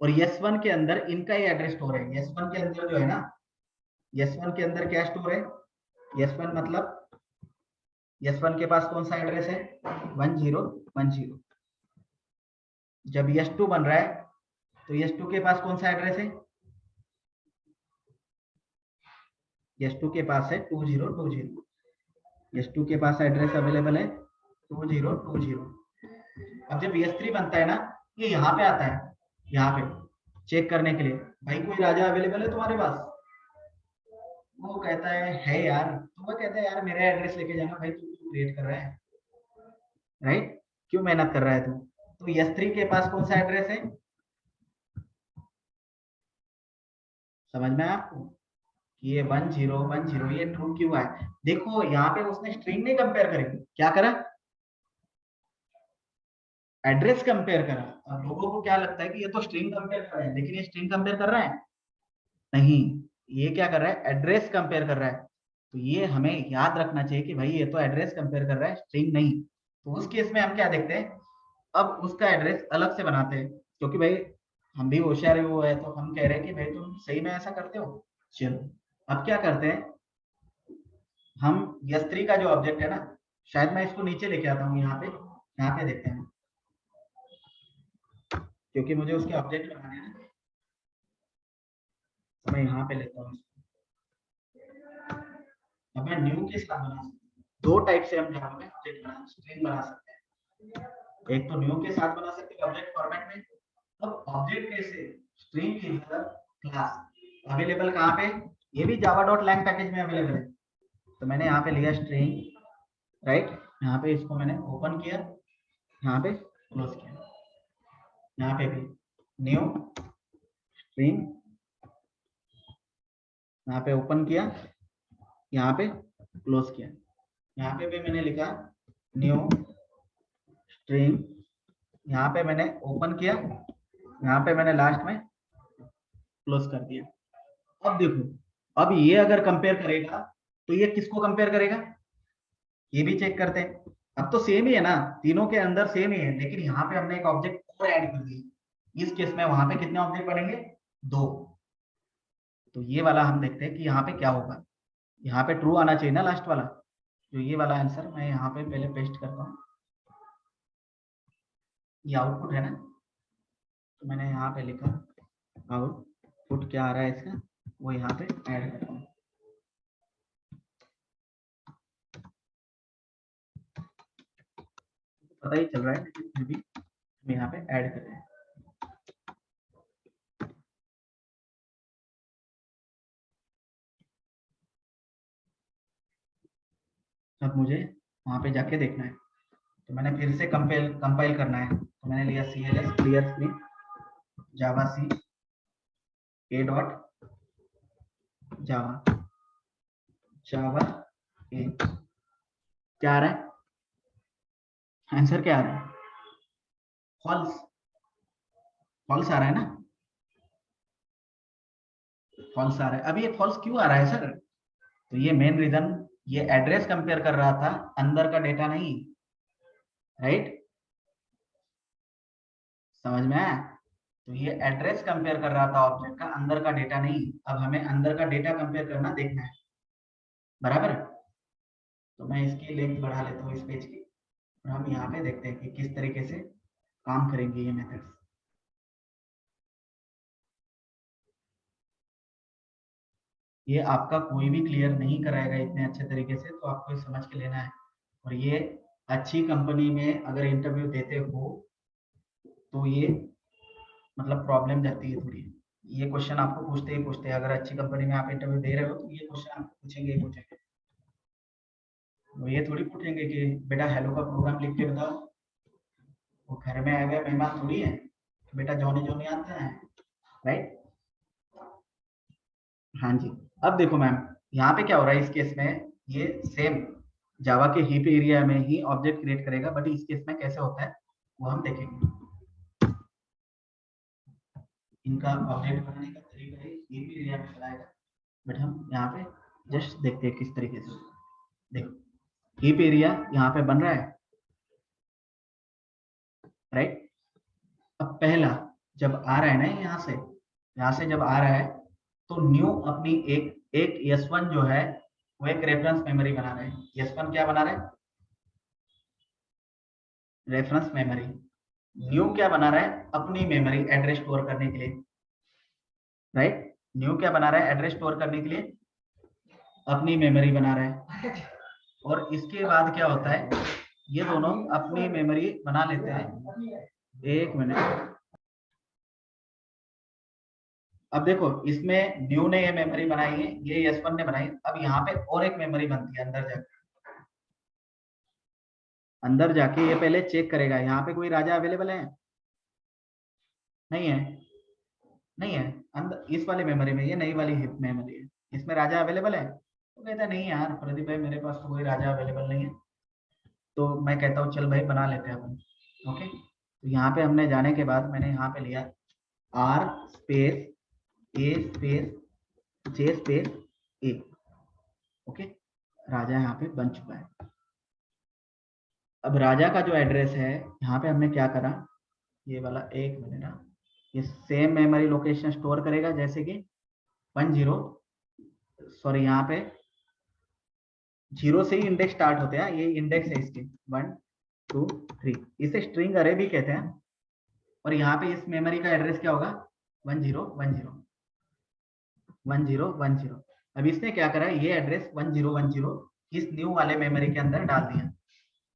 A: और S1 के अंदर इनका ही एड्रेस स्टोर है। S1 के अंदर जो है ना, S1 के अंदर क्या स्टोर है, S1 मतलब S1 के पास कौन सा एड्रेस है 1 0 1 0। जब S2 बन रहा है तो S2 के पास कौन सा एड्रेस है, S2 के पास है 2 0 2 0। S2 के पास एड्रेस अवेलेबल है 2 0 2 0। अब जब S3 बनता है ना, ये यहाँ पे आता है, यहाँ पे चेक करने के लिए, भाई कोई राजा अवेलेबल है तुम्हारे पास, वो कहता है यार, तो वो कहता है यार मेरा एड्रेस लेके जाना, भाई तू क्यों क्रिएट कर रहा है, राइट, क्यों मेहनत कर रहा है तू। तो S3 के पास कौन सा एड्रेस है, समझ में आपको, ये 1 0 1 0 ये ट्रू क्यों है। देखो यहाँ पे उसने स्ट्रिंग नहीं कंपेयर करी, क्या करा, एड्रेस कंपेयर करा। अब लोगों को क्या लगता है कि ये तो स्ट्रिंग कंपेयर कर रहा है, लेकिन ये स्ट्रिंग कंपेयर कर रहा है नहीं, ये क्या कर रहा है, एड्रेस कंपेयर कर रहा है। तो ये हमें याद रखना चाहिए कि भाई ये तो एड्रेस कंपेयर कर रहा है, स्ट्रिंग नहीं। तो उस केस में हम क्या देखते हैं, अब उसका एड्रेस अलग से बनाते हैं, क्योंकि भाई हम भी होशियार वो है, तो हम कह रहे हैं कि भाई तुम सही में ऐसा करते हो। चलो अब क्या करते हैं, हम S3 का जो ऑब्जेक्ट है ना, शायद मैं इसको नीचे लेके आता हूँ, यहाँ पे देखते हैं, क्योंकि मुझे उसके ऑब्जेक्ट बनाने हैं, तो मैं यहाँ पे लेता हूँ। अब मैं न्यू के साथ बना सकता हूँ, दो टाइप से हम जावा में ऑब्जेक्ट स्ट्रिंग बना सकते हैं। एक तो न्यू के साथ बना सकते हैं ऑब्जेक्ट फॉर्मेट में। अब ऑब्जेक्ट कैसे, स्ट्रिंग की क्लास अवेलेबल कहाँ पे, ये भी java.lang पैकेज में अवेलेबल है। तो मैंने यहाँ पे लिया स्ट्रिंग, राइट, यहाँ पे इसको मैंने ओपन किया, यहाँ पे क्लोज किया, यहाँ पे भी न्यू स्ट्रिंग, यहाँ पे ओपन किया, यहाँ पे क्लोज किया, यहाँ पे भी मैंने लिखा न्यू स्ट्रिंग, यहाँ पे मैंने ओपन किया, यहाँ पे मैंने लास्ट में क्लोज कर दिया। अब देखो, अब ये अगर कंपेयर करेगा तो ये किसको कंपेयर करेगा, ये भी चेक करते हैं। अब तो सेम ही है ना, तीनों के अंदर सेम ही है, लेकिन यहाँ पे हमने एक ऑब्जेक्ट और ऐड कर दिया। इस केस में वहां पे कितने ऑब्जेक्ट बनेंगे, 2। तो ये वाला हम देखते हैं कि यहाँ पे क्या होगा। यहाँ पे ट्रू आना चाहिए ना लास्ट वाला, जो ये वाला आंसर मैं यहाँ पे पहले पेस्ट करता हूँ। ये आउटपुट है ना, तो मैंने यहाँ पे लिखा आउटपुट क्या आ रहा है इसका, वो यहाँ पे ऐड करता हूँ। पता ही चल रहा है, लेकिन फिर भी हम यहाँ पे ऐड कर रहे हैं। अब मुझे वहां पे जाके देखना है, तो मैंने फिर से कंपाइल करना है, तो मैंने लिया CLS clear screen Java C A dot Java Java A. क्या आ रहा है आंसर, क्या आ रहा है, फॉल्स। फॉल्स आ रहा है ना, फॉल्स आ रहा है। अब ये फॉल्स क्यों आ रहा है सर, तो ये मेन रीजन, ये एड्रेस कंपेयर कर रहा था, अंदर का डेटा नहीं, राइट, समझ में आया। तो ये एड्रेस कंपेयर कर रहा था ऑब्जेक्ट का, अंदर का डेटा नहीं। अब हमें अंदर का डेटा कंपेयर करना देखना है, बराबर। तो मैं इसकी लेंथ बढ़ा लेता हूँ इस पेज की, और हम यहाँ पे देखते हैं कि किस तरीके से काम करेंगे ये मेथड्स। ये आपका कोई भी क्लियर नहीं कराएगा इतने अच्छे तरीके से, तो आपको समझ के लेना है। और ये अच्छी कंपनी में अगर इंटरव्यू देते हो तो ये मतलब प्रॉब्लम रहती है थोड़ी। ये क्वेश्चन आपको पूछते ही पूछते हैं, अगर अच्छी कंपनी में आप इंटरव्यू दे रहे हो तो ये क्वेश्चन आपको पूछेंगे ही पूछेंगे। वो ये थोड़ी पूछेंगे कि बेटा हेलो का प्रोग्राम लिख के बताओ, वो घर में आए हुए मेहमान थोड़ी है, बेटा जॉनी जॉनी आता है, राइट। हाँ जी। अब देखो मैम, यहाँ पे क्या हो रहा है इस केस में, ये सेम जावा के हीप एरिया में ही ऑब्जेक्ट क्रिएट करेगा, बट इस केस में कैसे होता है वो हम देखेंगे। इनका ऑब्जेक्ट बनाने का तरीका है हीप एरिया में चलाएगा, बट हम यहाँ पे जस्ट देखते हैं किस तरीके से। देखो हीप एरिया यहाँ पे बन रहा है, राइट। अब पहला जब आ रहा है ना यहाँ से जब आ रहा है, तो न्यू अपनी एक S1 जो है वो एक रेफरेंस मेमोरी बना रहे हैं। S1 क्या बना रहे हैं, रेफरेंस मेमोरी। न्यू क्या बना रहा है, अपनी मेमोरी एड्रेस स्टोर करने के लिए, राइट। न्यू क्या बना रहा है, एड्रेस स्टोर करने के लिए अपनी मेमोरी बना रहा है। और इसके बाद क्या होता है, ये दोनों अपनी मेमोरी बना लेते हैं। एक मिनट, अब देखो इसमें न्यू ने ये मेमोरी बनाई है, ये S1 ने बनाई। अब यहाँ पे और एक मेमोरी बनती है अंदर जाके ये पहले चेक करेगा यहाँ पे कोई राजा अवेलेबल है, नहीं है, नहीं है। अंदर इस वाले मेमोरी में, ये नई वाली हिप मेमोरी है, इसमें राजा अवेलेबल है, तो कहता है नहीं यार प्रदीप भाई मेरे पास तो कोई राजा अवेलेबल नहीं है। तो मैं कहता हूँ चल भाई बना लेते हैं अपन, ओके। तो यहाँ पे हमने जाने के बाद मैंने यहाँ पे लिया R space A space J space A, okay. Raja यहाँ पे बन चुका है। अब राजा का जो एड्रेस है, यहाँ पे हमने क्या करा, ये वाला एक मिनट ना, ये सेम मेमोरी लोकेशन स्टोर करेगा, जैसे कि 10, सॉरी यहाँ पे 0 से ही इंडेक्स स्टार्ट होते हैं, ये इंडेक्स है इसके 1 2 3, इसे स्ट्रिंग अरे भी कहते हैं। और यहाँ पे इस मेमोरी का एड्रेस क्या होगा, 10 10 10 10। अब इसने क्या करा, ये एड्रेस 1010 इस न्यू वाले मेमोरी के अंदर डाल दिया।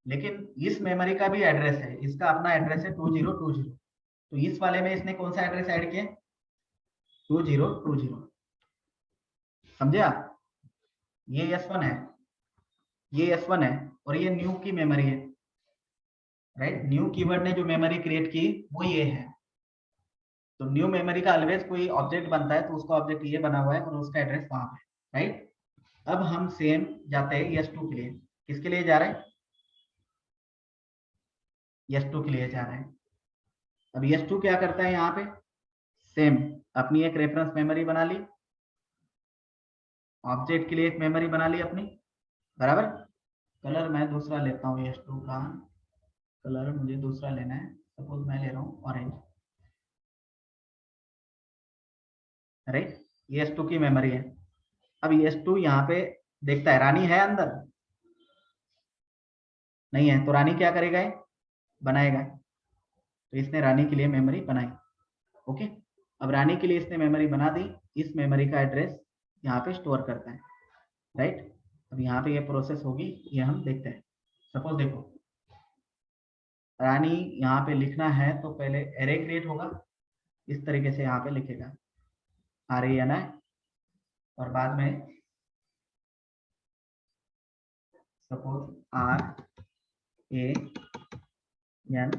A: लेकिन इस मेमोरी का भी एड्रेस है, इसका अपना एड्रेस है 2020। तो इस वाले में इसने कौन सा एड्रेस ऐड किया, 2020, समझे आप। ये S1 है, ये S1 है, और ये न्यू की मेमोरी है, राइट। न्यू कीवर्ड ने जो मेमोरी क्रिएट की वो ये है। तो न्यू मेमोरी का ऑलवेज कोई ऑब्जेक्ट बनता है, तो उसका ऑब्जेक्ट ये बना हुआ है और उसका एड्रेस वहां पे, राइट। अब हम सेम जाते हैं S2 के लिए, किसके लिए जा रहे हैं, S2 के लिए जा रहे हैं। अब S2 क्या करता है, यहाँ पे सेम अपनी एक रेफरेंस मेमोरी बना ली, ऑब्जेक्ट के लिए एक मेमोरी बना ली अपनी, बराबर। कलर मैं दूसरा लेता हूँ, S2 का कलर मुझे दूसरा लेना है, सपोज मैं ले रहा हूँ ऑरेंज, राइट। ये S2 की मेमोरी है। अब S2 यहाँ पे देखता है रानी है अंदर, नहीं है, तो रानी क्या करेगा, ये बनाएगा। तो इसने रानी के लिए मेमोरी बनाई, ओके। अब रानी के लिए इसने मेमोरी बना दी, इस मेमोरी का एड्रेस यहाँ पे स्टोर करता है, राइट। अब यहाँ पे ये प्रोसेस होगी, ये हम देखते हैं। सपोज देखो, रानी यहाँ पे लिखना है तो पहले एरे क्रिएट होगा, इस तरीके से यहाँ पे लिखेगा RANI, और बाद में सपोज RAN,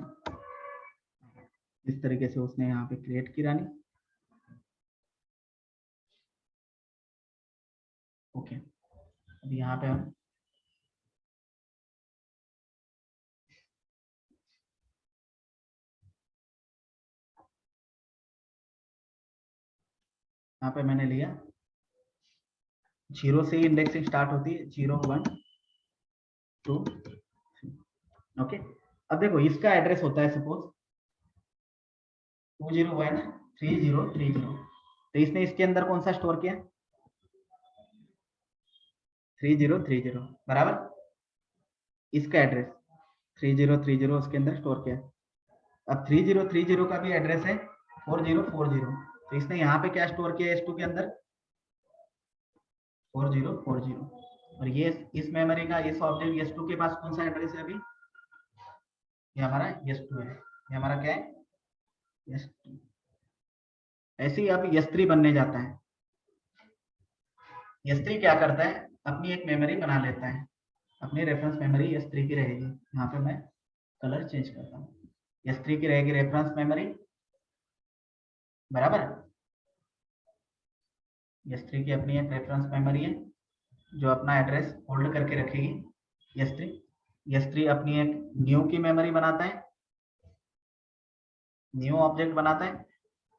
A: इस तरीके से उसने यहाँ पे क्रिएट की रानी, ओके। अब यहाँ पे हम यहाँ पे मैंने लिया 0 से इंडेक्सिंग स्टार्ट होती है, 0 1 2, ओके। अब देखो इसका एड्रेस होता है सपोज 2013030, तो इसने इसके अंदर कौन सा स्टोर किया, 3030, बराबर। इसका एड्रेस 3030 उसके अंदर स्टोर किया। अब 3030 का भी एड्रेस है 4040, तो इसने यहाँ पे क्या स्टोर किया S2 के अंदर, 4040। और ये इस मेमोरी का, इस ऑब्जेक्ट S2 के पास कौन सा एड्रेस है अभी, ये हमारा S2 है, ये हमारा क्या है S2। ऐसे ही अब S3 बनने जाता है। S3 क्या करता है, अपनी एक मेमोरी बना लेता है, अपनी रेफरेंस मेमोरी S3 की रहेगी। यहाँ पे मैं कलर चेंज करता हूँ, S3 की रहेगी रेफरेंस मेमोरी, बराबर। S3 की अपनी एक रेफरेंस मेमोरी है जो अपना एड्रेस होल्ड करके रखेगी। S3 अपनी एक न्यू की मेमोरी बनाता है, न्यू ऑब्जेक्ट बनाता है।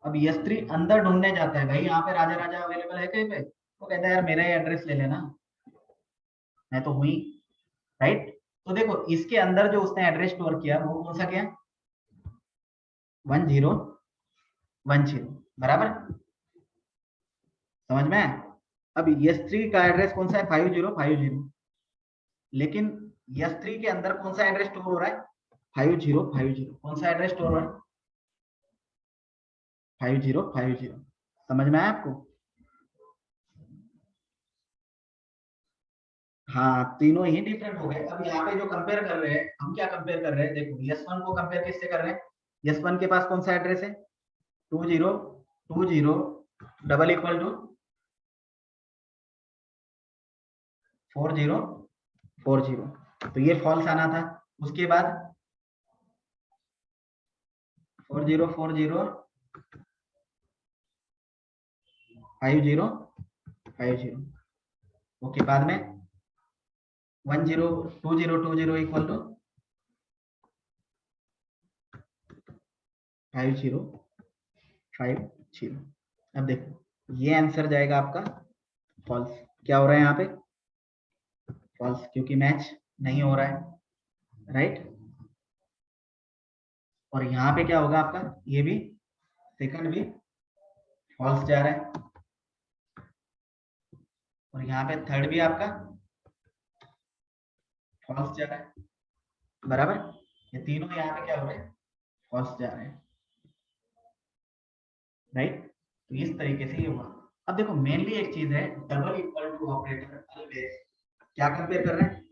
A: अब S3 अंदर ढूंढने जाता है, भाई यहाँ पे राजा राजा अवेलेबल है कहीं पे, तो कहता है यार मेरा ही एड्रेस ले लेना, मैं तो हुई, राइट। तो देखो इसके अंदर जो उसने एड्रेस स्टोर किया वो कौन सा किया, 1010, बराबर, समझ में। अब S3 का एड्रेस कौन सा है, 5050, लेकिन S3 के अंदर कौन सा एड्रेस स्टोर हो रहा है, 5050, कौन सा एड्रेस स्टोर हो रहा है, 5050, समझ में आया आपको। हाँ तीनों ही डिफरेंट हो गए। अब यहाँ पे जो कंपेयर कर रहे हैं, हम क्या कंपेयर कर रहे हैं, देखो S1 को कंपेयर किससे कर रहे हैं, S1 के पास कौन सा एड्रेस है, 2020 डबल इक्वल टू 4040, तो ये फॉल्स आना था। उसके बाद 4040 5050, ओके। बाद में 102020 इक्वल टू 5050। अब देखो ये आंसर जाएगा आपका फॉल्स। क्या हो रहा है यहाँ पे, फॉल्स, क्योंकि मैच नहीं हो रहा है, राइट। और यहाँ पे क्या होगा आपका, ये भी सेकंड भी फॉल्स जा रहा है, और यहाँ पे थर्ड भी आपका फॉल्स जा रहा है, बराबर। ये तीनों यहाँ पे क्या हो रहे हैं, फॉल्स जा रहे हैं, राइट। तो इस तरीके से ये हुआ। अब देखो मेनली एक चीज है, double equal to operator always क्या कंपेयर कर रहे हैं,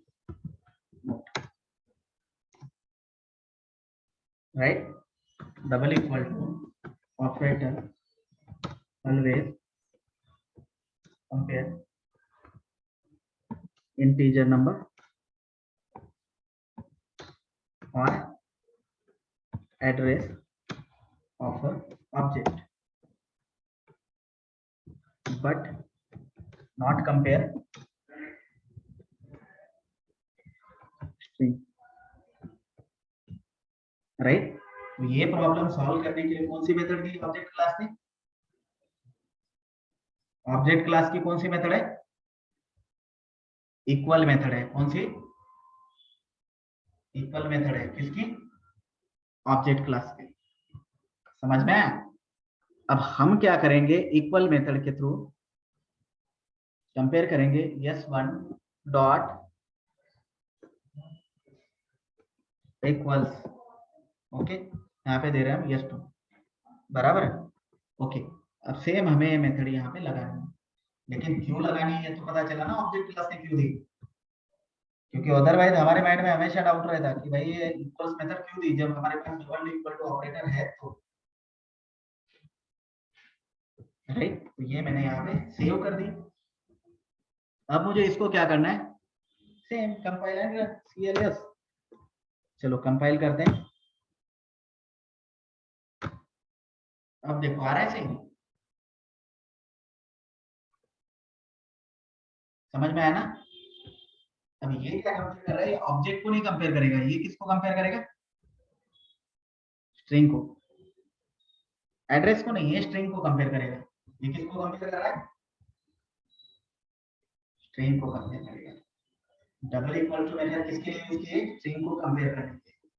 A: right. Double equal to operator always compare integer number और address of object, but not compare string, right. तो ये प्रॉब्लम सॉल्व करने के लिए कौन सी मेथड दी ऑब्जेक्ट क्लास ने, ऑब्जेक्ट क्लास की कौन सी मेथड है, इक्वल मेथड है। कौन सी इक्वल मेथड है? किसकी? ऑब्जेक्ट क्लास की। समझ में आया? अब हम क्या करेंगे, इक्वल मेथड के थ्रू कंपेयर करेंगे s1 डॉट इक्वल्स, ओके, यहाँ पे दे रहे हैं हम s2 बराबर है, ओके। अब सेम हमें ये मेथड यहाँ पे लगानी है, लेकिन क्यों लगानी है तो पता चला ना ऑब्जेक्ट क्लास ने क्यों दी, क्योंकि अदरवाइज हमारे माइंड में हमेशा डाउट रहता कि भाई ये इक्वल्स मेथड क्यों दी जब हमारे पास डबल इक्वल टू ऑपरेटर है तो, राइट। तो ये मैंने यहाँ पे सेव कर दी। अब मुझे इसको क्या करना है, सेम कंपाइल एंड cls, चलो कंपाइल करते हैं। अब देखो आ रहा है सही, समझ में आया ना? अब ये क्या कंपेयर कर रहा है, ऑब्जेक्ट को नहीं कंपेयर करेगा, ये किसको कंपेयर करेगा, स्ट्रिंग को, एड्रेस को नहीं, ये स्ट्रिंग को कंपेयर करेगा। ये किसको कंपेयर कर रहा है, स्ट्रिंग को कंपेयर करेगा। डबल इक्वल टू मेथड किसके लिए यूज किए, स्ट्रिंग को कंपेयर करने के लिए।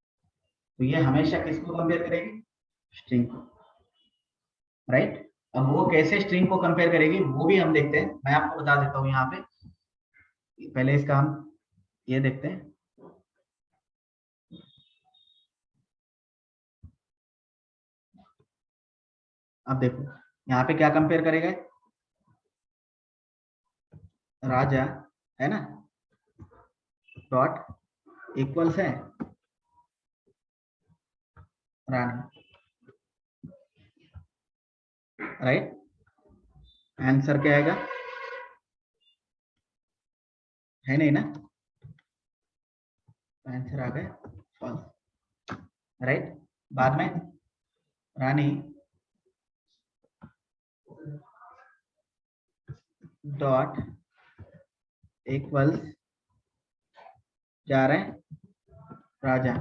A: तो ये हमेशा किसको कंपेयर करेगी, स्ट्रिंग को, राइट। अब वो कैसे स्ट्रिंग को कंपेयर करेगी वो भी हम देखते हैं, मैं आपको बता देता हूँ यहाँ पे। पहले इसका हम ये देखते हैं। अब देखो यहाँ पे क्या कंपेयर करेगा, राजा है ना, डॉट इक्वल्स है रानी, राइट। आंसर क्या आएगा, है नहीं ना, आंसर आ गया फॉल्स, राइट। बाद में रानी डॉट इक्वल्स जा रहे हैं राजा,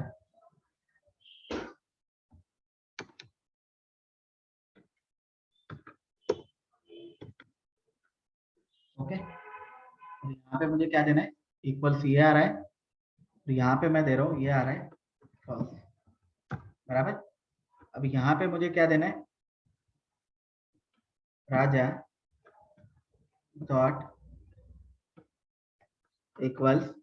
A: ओके। यहाँ पे मुझे क्या देना है, इक्वल्स ये आ रहा है, तो यहाँ पे मैं दे रहा हूँ ये आ रहा है फॉल्स, बराबर। अब यहाँ पे मुझे क्या देना है, राजा डॉट इक्वल्स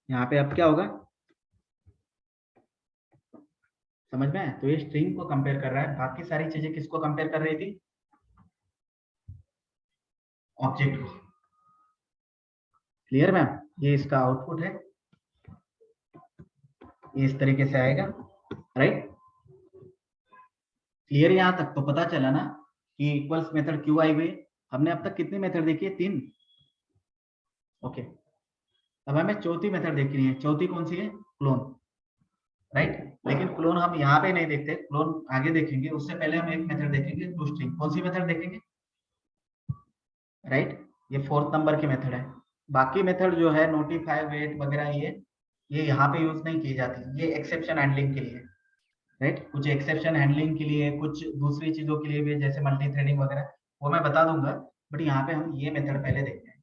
A: यहाँ पे अब क्या होगा, समझ में आया? तो ये स्ट्रिंग को कंपेयर कर रहा है, बाकी सारी चीजें किसको कंपेयर कर रही थी, ऑब्जेक्ट को। Clear ma'am? ये इसका आउटपुट है, ये इस तरीके से आएगा, राइट। क्लियर यहाँ तक तो पता चला ना कि इक्वल्स मेथड क्यों आई हुई। हमने अब तक कितनी मेथड देखी है, 3, ओके। अब हमें चौथी मेथड देखनी है, चौथी कौन सी है, क्लोन, राइट। लेकिन क्लोन हम यहाँ पे नहीं देखते, क्लोन आगे देखेंगे, उससे पहले हम एक मेथड देखेंगे, टोस्टिंग। कौन सी मेथड देखेंगे, राइट। ये 4th नंबर की मेथड है। बाकी मेथड जो है नोटिफाई, वेट वगैरह, ये यहाँ पे यूज नहीं की जाती, ये एक्सेप्शन हैंडलिंग के लिए, राइट। कुछ एक्सेप्शन हैंडलिंग के लिए, कुछ दूसरी चीजों के लिए भी, जैसे मल्टी थ्रेडिंग वगैरह, वो मैं बता दूंगा। बट यहाँ पे हम ये मेथड पहले देखते हैं।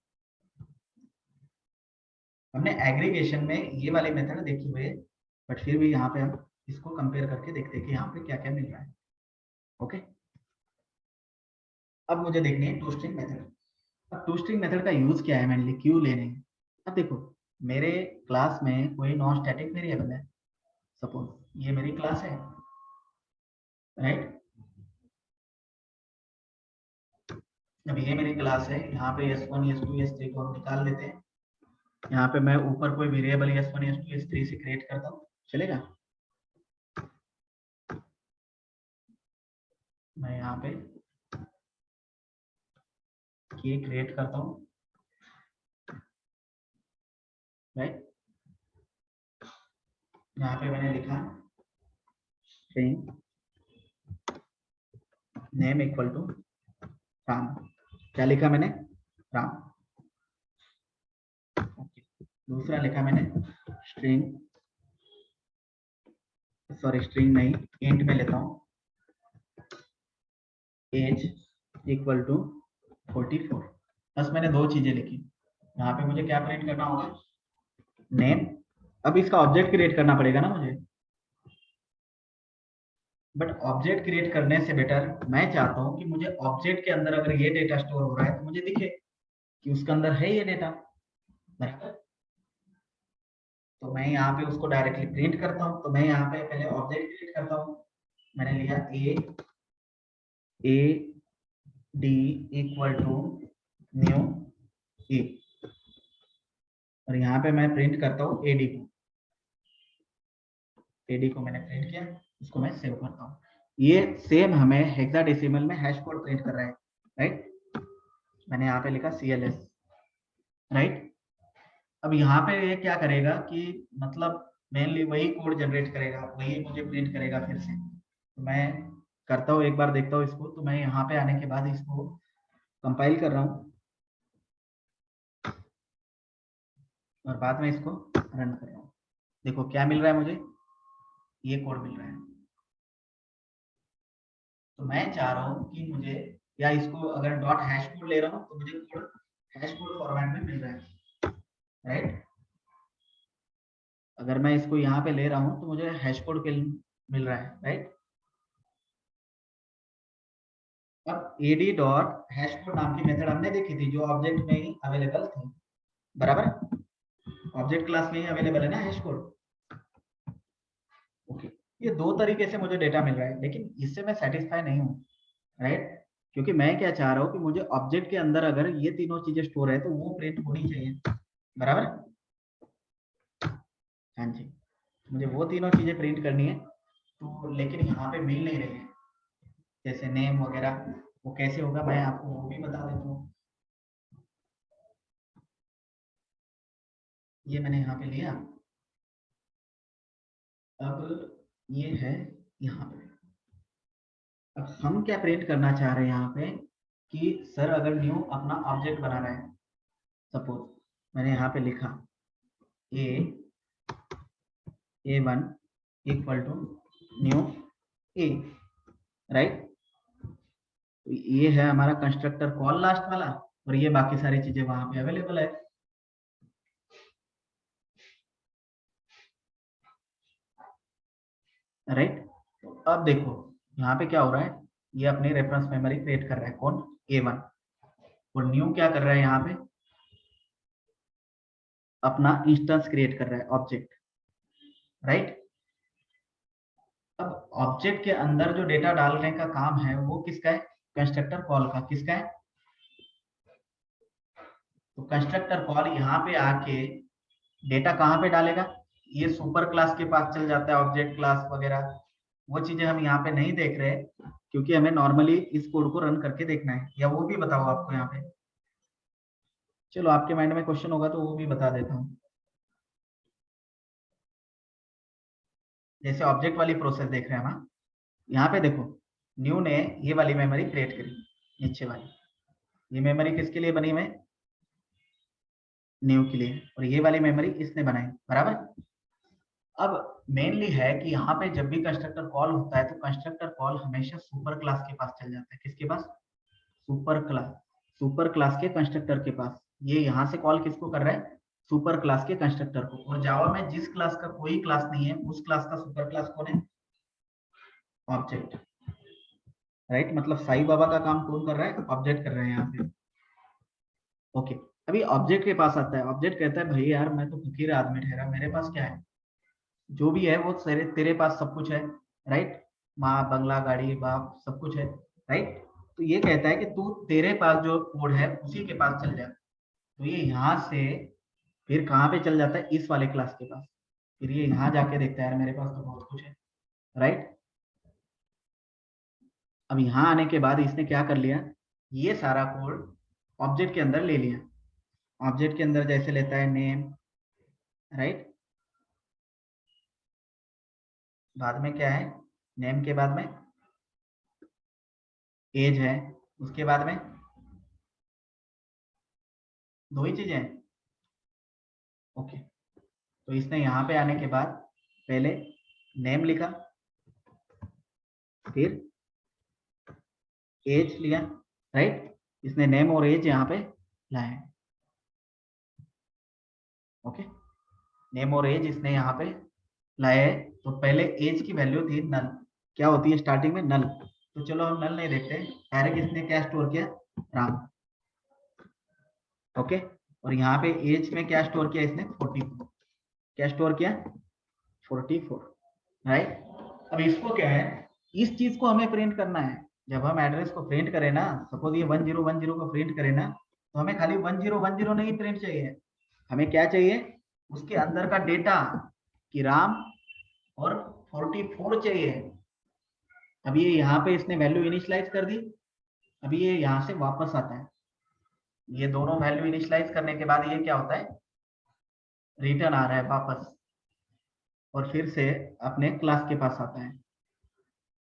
A: हमने एग्रीगेशन में ये वाली मेथड देखी हुई है, बट फिर भी यहाँ पे हम इसको कंपेयर करके देखते हैं कि यहाँ पे क्या क्या मिल रहा है, ओके। अब मुझे देखनी है टू स्ट्रिंग मेथड। अब टू स्ट्रिंग मेथड का यूज क्या है, मेनली क्यों लेने हैं। अब देखो मेरे क्लास में कोई नॉन स्टैटिक वेरिएबल है, सपोज ये मेरी क्लास है, राइट। अब ये मेरी क्लास है, यहाँ पे s1 s2 s3 को हम निकाल लेते हैं। यहाँ पे मैं ऊपर कोई वेरिएबल s1 s2 s3 से क्रिएट करता हूँ, चलेगा। मैं यहाँ पे ये क्रिएट करता हूँ, राइट। यहाँ पे मैंने लिखा string name equal to Ram, क्या लिखा मैंने, राम, ओके। दूसरा लिखा मैंने स्ट्रिंग सॉरी स्ट्रिंग नहीं, इंट में लेता हूँ, एज इक्वल टू 44। बस मैंने दो चीजें लिखी। यहाँ पे मुझे क्या प्रिंट करना होगा, नेम। अब इसका ऑब्जेक्ट क्रिएट करना पड़ेगा ना मुझे, बट ऑब्जेक्ट क्रिएट करने से बेटर मैं चाहता हूँ कि मुझे ऑब्जेक्ट के अंदर अगर ये डेटा स्टोर हो रहा है तो मुझे दिखे कि उसके अंदर है ये डेटा, बराबर। तो मैं यहाँ पे उसको डायरेक्टली प्रिंट करता हूँ। तो मैं यहाँ पे पहले ऑब्जेक्ट क्रिएट करता हूँ। मैंने लिया A D equal to new A, और यहाँ पे मैं प्रिंट करता हूँ एडी को। एडी को मैंने प्रिंट किया, इसको मैं सेव करता हूँ। ये सेम हमें हेक्साडेसिमल में हैश कोड प्रिंट कर रहा है, राइट। मैंने यहाँ पे लिखा CLS, राइट। अब यहाँ पे ये क्या करेगा कि मतलब मेनली वही कोड जनरेट करेगा, वही मुझे प्रिंट करेगा फिर से। तो मैं करता हूँ, एक बार देखता हूँ इसको। तो मैं यहाँ पे आने के बाद इसको कंपाइल कर रहा हूँ और बाद में इसको रन कर रहा हूँ। देखो क्या मिल रहा है मुझे, ये कोड मिल रहा है। तो मैं चाह रहा हूँ कि मुझे, या इसको अगर डॉट हैश कोड ले रहा हूँ तो मुझे कोड हैश कोड फॉर्मेट में मिल रहा है, राइट। अगर मैं इसको यहाँ पे ले रहा हूँ तो मुझे हैश कोड मिल रहा है, राइट। अब एडी डॉट हैश कोड नाम की मेथड हमने देखी थी जो ऑब्जेक्ट में ही अवेलेबल थी, बराबर। ऑब्जेक्ट क्लास में ही अवेलेबल है ना हैश कोड, ओके। ये दो तरीके से मुझे डेटा मिल रहा है, लेकिन इससे मैं सेटिस्फाई नहीं हूँ, राइट। क्योंकि मैं क्या चाह रहा हूँ कि मुझे ऑब्जेक्ट के अंदर अगर ये तीनों चीजें स्टोर है तो वो प्रिंट होनी चाहिए, बराबर। हाँ जी, मुझे वो तीनों चीजें प्रिंट करनी है। तो लेकिन यहाँ पे मिल नहीं रही है, जैसे नेम वगैरह। वो कैसे होगा मैं आपको वो भी बता देता हूँ। ये मैंने यहाँ पे लिया। अब ये है यहाँ पे। अब हम क्या प्रिंट करना चाह रहे हैं यहाँ पे कि सर अगर न्यू अपना ऑब्जेक्ट बना रहा है, सपोज मैंने यहाँ पे लिखा A1 equal to new A, right. तो ये है हमारा कंस्ट्रक्टर कॉल लास्ट वाला, और ये बाकी सारी चीजें वहां पे अवेलेबल है, राइट। तो अब देखो यहाँ पे क्या हो रहा है, ये अपनी रेफरेंस मेमोरी क्रिएट कर रहा है, कौन, A1। और न्यू क्या कर रहा है यहाँ पे, अपना इंस्टेंस क्रिएट कर रहा है, ऑब्जेक्ट, राइट। अब ऑब्जेक्ट के अंदर जो डेटा डालने का काम है वो किसका है, कंस्ट्रक्टर कॉल का। किसका है, तो कंस्ट्रक्टर कॉल यहाँ पे आके डेटा कहाँ पे डालेगा, ये सुपर क्लास के पास चल जाता है, ऑब्जेक्ट क्लास वगैरह। वो चीजें हम यहाँ पे नहीं देख रहे क्योंकि हमें नॉर्मली इस कोड को रन करके देखना है। या वो भी बताओ आपको यहाँ पे, चलो आपके माइंड में क्वेश्चन होगा तो वो भी बता देता हूँ। जैसे ऑब्जेक्ट वाली प्रोसेस देख रहे हैं हम, यहाँ पे देखो न्यू ने ये वाली मेमोरी क्रिएट करी, नीचे वाली। ये मेमोरी किसके लिए बनी हुई है, न्यू के लिए। और ये वाली मेमोरी इसने बनाई, बराबर। अब मेनली है कि यहाँ पे जब भी कंस्ट्रक्टर कॉल होता है तो कंस्ट्रक्टर कॉल हमेशा सुपर क्लास के पास चल जाता है। किसके पास, सुपर क्लास, सुपर क्लास के कंस्ट्रक्टर के पास। ये यहाँ से कॉल किसको कर रहा है, सुपर क्लास के कंस्ट्रक्टर को। और जावा में जिस क्लास का कोई क्लास नहीं है उस क्लास का सुपर क्लास कौन है, ऑब्जेक्ट, राइट। मतलब साईं बाबा का काम कौन कर रहा है, ऑब्जेक्ट कर रहे हैं यहाँ पे, ओके। अभी ऑब्जेक्ट के पास आता है, ऑब्जेक्ट कहता है भाई यार मैं तो फकीर आदमी ठहरा, मेरे पास क्या है, जो भी है वो तेरे पास सब कुछ है, राइट। माँ, बंगला, गाड़ी, बाप, सब कुछ है, राइट। तो ये कहता है कि तू, तेरे पास जो कोड है उसी के पास चल जा। तो ये यहाँ से फिर कहाँ पे चल जाता है, इस वाले क्लास के पास। फिर ये यहाँ जाके देखता है यार मेरे पास तो बहुत कुछ है, राइट। अब यहाँ आने के बाद इसने क्या कर लिया, ये सारा कोड ऑब्जेक्ट के अंदर ले लिया। ऑब्जेक्ट के अंदर जैसे लेता है नेम, राइट। बाद में क्या है, नेम के बाद में एज है, उसके बाद में दो ही चीजें हैं, ओके। तो इसने यहाँ पे आने के बाद पहले नेम लिखा, फिर एज लिया, राइट, इसने नेम और एज यहाँ पे लाए, ओके, नेम और एज इसने यहाँ पे लाए। तो पहले एज की वैल्यू थी नल, क्या होती है स्टार्टिंग में नल, तो चलो हम नल नहीं देखते, डायरेक्ट इसने क्या स्टोर किया, राम, ओके, और यहाँ पे एज में क्या स्टोर किया इसने 44, क्या स्टोर किया 44, राइट। अब इसको क्या है, इस चीज को हमें प्रिंट करना है, जब हम एड्रेस को प्रिंट करें ना, सपोज ये 1010 को प्रिंट करें ना, तो हमें खाली 1010 नहीं प्रिंट चाहिए, हमें क्या चाहिए, उसके अंदर का डेटा कि राम और 44 चाहिए। अब ये यहाँ पे इसने वैल्यू इनिशियलाइज कर दी, अभी ये यहाँ से वापस आता है, ये दोनों वैल्यू इनिशियलाइज करने के बाद ये क्या होता है, रिटर्न आ रहा है वापस, और फिर से अपने क्लास के पास आता है,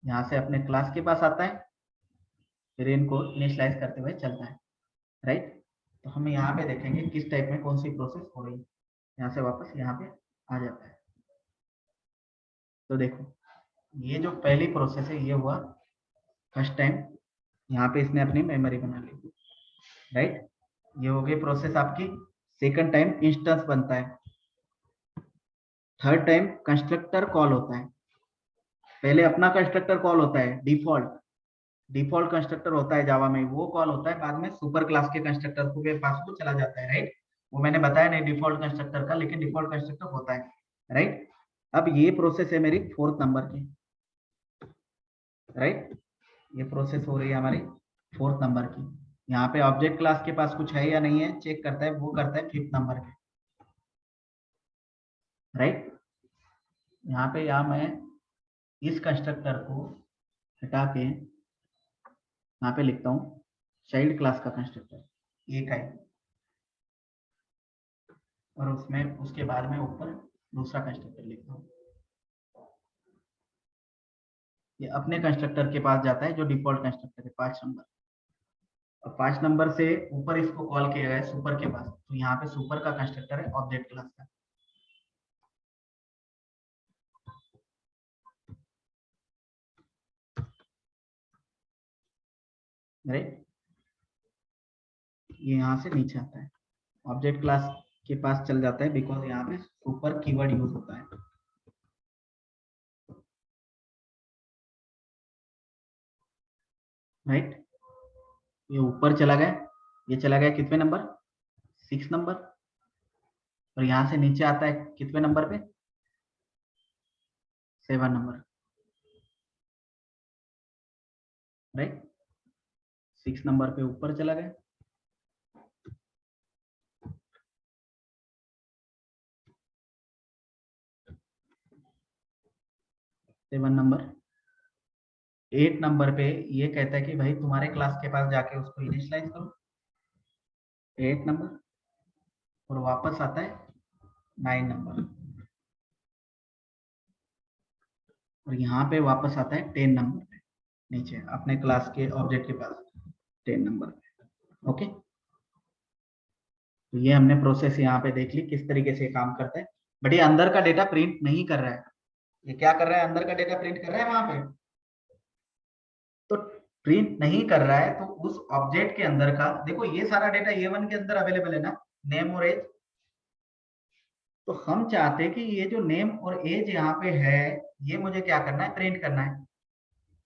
A: यहाँ से अपने क्लास के पास आता है, फिर इनको इनिशियलाइज करते हुए चलता है, राइट। तो हम यहाँ पे देखेंगे किस टाइप में कौन सी प्रोसेस हो रही है, यहाँ से वापस यहाँ पे आ जाता है। तो देखो ये जो पहली प्रोसेस है ये हुआ फर्स्ट टाइम, यहाँ पे इसने अपनी मेमोरी बना ली, राइट, ये हो गई प्रोसेस आपकी। सेकंड टाइम इंस्टेंस बनता है, थर्ड टाइम कंस्ट्रक्टर कॉल होता है, पहले अपना कंस्ट्रक्टर कॉल होता है, डिफॉल्ट कंस्ट्रक्टर होता है जावा में, वो कॉल होता है, बाद में सुपर क्लास के कंस्ट्रक्टर के पास वो चला जाता है, राइट, वो मैंने बताया नहीं डिफॉल्ट कंस्ट्रक्टर का, लेकिन डिफॉल्ट कंस्ट्रक्टर होता है, राइट। अब ये प्रोसेस है मेरी फोर्थ नंबर की, राइट, ये प्रोसेस हो रही है हमारी फोर्थ नंबर की, यहाँ पे ऑब्जेक्ट क्लास के पास कुछ है या नहीं है चेक करता है, वो करता है फिफ्थ नंबर पे, राइट। यहाँ पे मैं इस कंस्ट्रक्टर को हटा के यहाँ पे लिखता हूँ चाइल्ड क्लास का कंस्ट्रक्टर एक है, और उसमें उसके बाद में ऊपर दूसरा कंस्ट्रक्टर लिखता हूँ, ये अपने कंस्ट्रक्टर के पास जाता है जो डिफॉल्ट कंस्ट्रक्टर है 5 नंबर, और 5 नंबर से ऊपर इसको कॉल किया गया है सुपर के पास, तो यहाँ पे सुपर का कंस्ट्रक्टर है ऑब्जेक्ट क्लास का, राइट, ये यहाँ से नीचे आता है, ऑब्जेक्ट क्लास के पास चल जाता है, बिकॉज यहाँ पे सुपर कीवर्ड यूज होता है, राइट। ये ऊपर चला गया, ये चला गया कितने नंबर 6 नंबर, और यहाँ से नीचे आता है कितने नंबर पे 7 नंबर, राइट, 6 नंबर पे ऊपर चला गया, 7 नंबर, 8 नंबर पे ये कहता है कि भाई तुम्हारे क्लास के पास जाके उसको इनिशियलाइज करो, 8 नंबर, और वापस आता है 9 नंबर, और यहाँ पे वापस आता है 10 नंबर पे, नीचे अपने क्लास के ऑब्जेक्ट के पास 10 नंबर पे, ओके। तो ये हमने प्रोसेस यहाँ पे देख ली किस तरीके से काम करता है, बट ये अंदर का डेटा प्रिंट नहीं कर रहा है, ये क्या कर रहा है, अंदर का डेटा प्रिंट कर रहा है वहां पे, तो प्रिंट नहीं कर रहा है, तो उस ऑब्जेक्ट के अंदर का देखो ये सारा डेटा A1 के अंदर अवेलेबल है ना, नेम और एज, तो हम चाहते हैं कि ये जो नेम और एज यहाँ पे है, ये मुझे क्या करना है, प्रिंट करना है,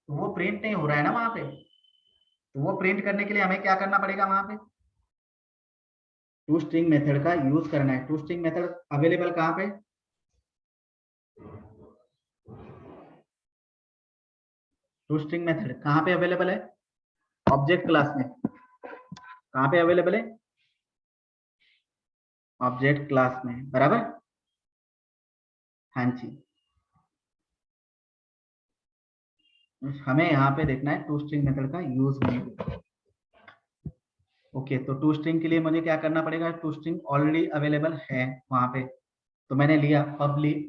A: तो वो प्रिंट नहीं हो रहा है ना वहां पे, तो वो प्रिंट करने के लिए हमें क्या करना पड़ेगा, वहां पे टू स्ट्रिंग मेथड का यूज करना है। टू स्ट्रिंग मेथड अवेलेबल कहाँ पे, टू स्ट्रिंग मेथड कहाँ पे अवेलेबल है, ऑब्जेक्ट क्लास में, कहाँ पे अवेलेबल है, ऑब्जेक्ट क्लास में, बराबर, हाँ जी। हमें यहाँ पे देखना है टू स्ट्रिंग मेथड का यूज नहीं, ओके। तो टू स्ट्रिंग के लिए मुझे क्या करना पड़ेगा, टू स्ट्रिंग ऑलरेडी अवेलेबल है वहां पे, तो मैंने लिया पब्लिक,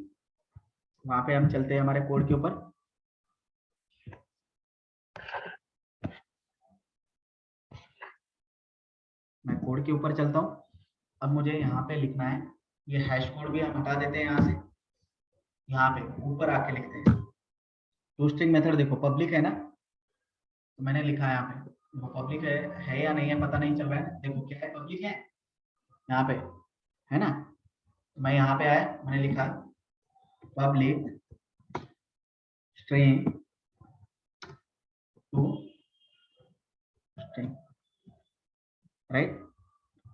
A: वहां पे हम चलते हैं हमारे कोड के ऊपर, मैं कोड के ऊपर चलता हूँ। अब मुझे यहाँ पे लिखना है, ये हैश कोड भी हम हटा देते हैं यहाँ से, यहाँ पे ऊपर आके लिखते हैं। टू स्ट्रिंग मेथड देखो पब्लिक है ना, तो मैंने लिखा है यहाँ पे, वो पब्लिक है या नहीं है पता नहीं चल रहा है। देखो क्या है, पब्लिक है यहाँ पे, है ना। तो मैं यहाँ पे आया, मैंने लिखा public string to string, right.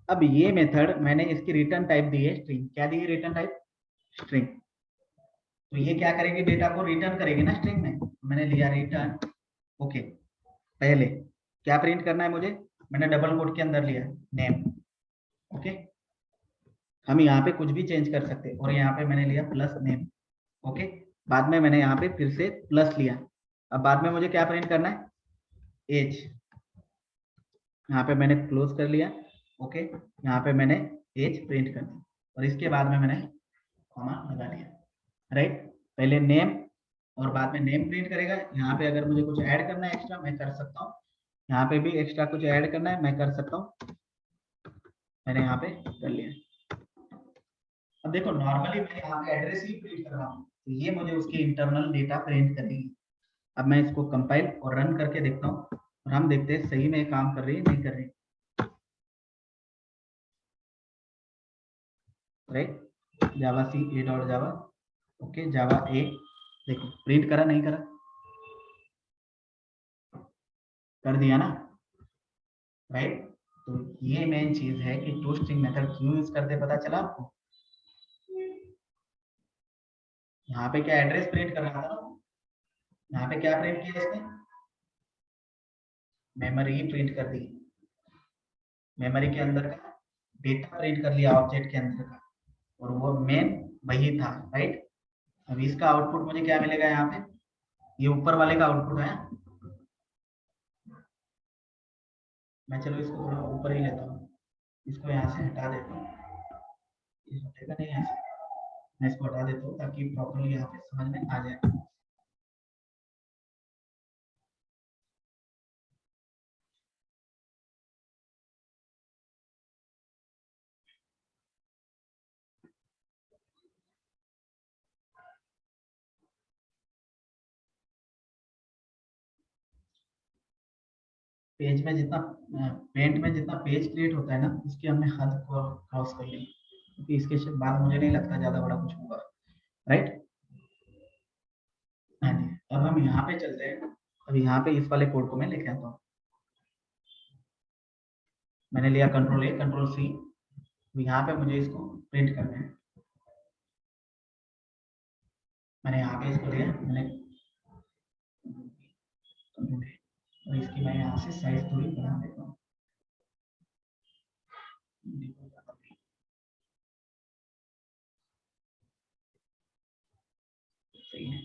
A: अब ये मेथड मैंने इसकी रिटर्न टाइप दी है स्ट्रिंग। क्या दी है रिटर्न टाइप? स्ट्रिंग। तो ये क्या करेगी, डेटा को रिटर्न करेगी ना स्ट्रिंग में। मैंने लिया रिटर्न, ओके। पहले क्या प्रिंट करना है मुझे, मैंने डबल कोट के अंदर लिया नेम, ओके। हम यहाँ पे कुछ भी चेंज कर सकते हैं, और यहाँ पे मैंने लिया प्लस नेम, ओके। बाद में मैंने यहाँ पे फिर से प्लस लिया। अब बाद में मुझे क्या प्रिंट करना है, एज। यहाँ पे मैंने क्लोज कर लिया, ओके। यहाँ पे मैंने एज प्रिंट कर दी, और इसके बाद में मैंने कॉमा लगा लिया, राइट। पहले नेम और बाद में नेम प्रिंट करेगा। यहाँ पे अगर मुझे कुछ ऐड करना है एक्स्ट्रा, मैं कर सकता हूँ। यहाँ पे भी एक्स्ट्रा कुछ ऐड करना है, मैं कर सकता हूँ। मैंने यहाँ पे कर लिया। अब देखो नॉर्मली मैं यहाँ पे एड्रेस ही प्रिंट कर रहा हूँ, तो ये मुझे उसके इंटरनल डेटा प्रिंट करेगी। अब मैं इसको कंपाइल और रन करके देखता हूँ, और हम देखते हैं सही में काम कर रही है नहीं कर रही, right. Java C A dot Java, okay. Java A देखो प्रिंट करा नहीं करा, कर दिया ना, राइट। तो ये मेन चीज है कि टू स्ट्रिंग मेथड क्यों यूज करते, पता चला आपको। यहाँ पे क्या एड्रेस प्रिंट कर रहा था ना, यहाँ पे क्या प्रिंट किया इसने, मेमोरी प्रिंट कर दी। मेमोरी के अंदर का डेटा प्रिंट कर लिया ऑब्जेक्ट के अंदर का, और वो मेन वही था, राइट। अब इसका आउटपुट मुझे क्या मिलेगा यहाँ पे, ये ऊपर वाले का आउटपुट है। मैं चलो इसको थोड़ा ऊपर ही लेता हूँ, इसको यहाँ से हटा देता हूँ, ये हटेगा नहीं यहाँ से। मैं इसको हटा देता हूँ ताकि प्रॉपरली यहाँ पे समझ में आ जाए। पेज में जितना पेंट में जितना पेज क्रिएट होता है ना, उसकी हमने हद को क्रॉस कर ली, क्योंकि इसके बाद मुझे नहीं लगता ज्यादा बड़ा कुछ होगा, राइट। हाँ जी। अब हम यहाँ पे चलते हैं। अब यहाँ पे इस वाले कोड को मैं लेके आता हूँ। मैंने लिया कंट्रोल ए कंट्रोल सी, यहाँ पे मुझे इसको प्रिंट करना है। मैंने यहाँ पे इसको लिया, मैंने कंट्रोल ए, और इसकी मैं यहाँ से साइज थोड़ी बढ़ा देता हूँ। सही है,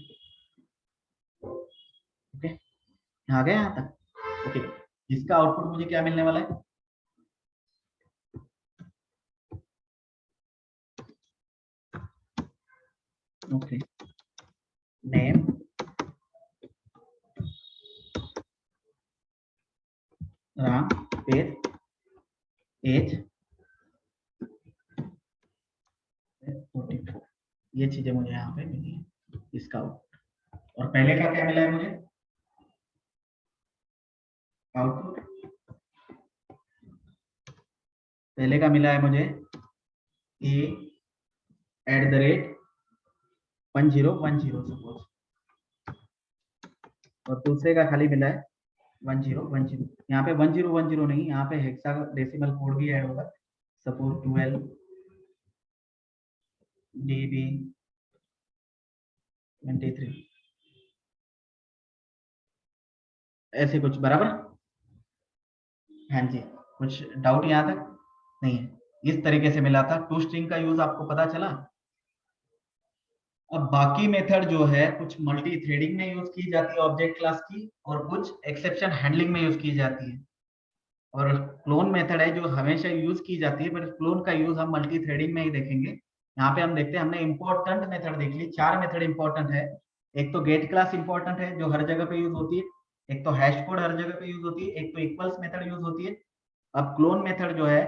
A: ओके। यहाँ गए यहाँ तक, ओके। इसका आउटपुट मुझे क्या मिलने वाला है, okay. Name Ram page age 44, ये चीजें मुझे यहाँ पे मिली है इसका आउटपुट। और पहले का क्या मिला है मुझे, आउटपुट पहले का मिला है मुझे a@1010 सपोज, और दूसरे का खाली मिला है 1010। यहाँ पे 1010 नहीं, यहाँ पे हेक्साडेसिमल कोड भी ऐड होगा, सपोज 12 DB 23, ऐसे कुछ बराबर। हाँ जी, कुछ डाउट यहाँ तक नहीं है। इस तरीके से मिला था। टू स्ट्रिंग का यूज आपको पता चला। अब बाकी मेथड जो है कुछ मल्टी थ्रेडिंग में यूज की जाती है ऑब्जेक्ट क्लास की, और कुछ एक्सेप्शन हैंडलिंग में यूज की जाती है। और क्लोन मेथड है जो हमेशा यूज की जाती है, पर क्लोन का यूज हम मल्टी थ्रेडिंग में ही देखेंगे। यहाँ पे हम देखते हैं, हमने इंपॉर्टेंट मेथड देख ली, 4 मेथड इंपॉर्टेंट है। एक तो गेट क्लास इंपॉर्टेंट है जो हर जगह पे यूज होती है, एक तो हैश कोड हर जगह पे यूज होती है, एक तो इक्वल्स मेथड यूज होती है। अब क्लोन मेथड जो है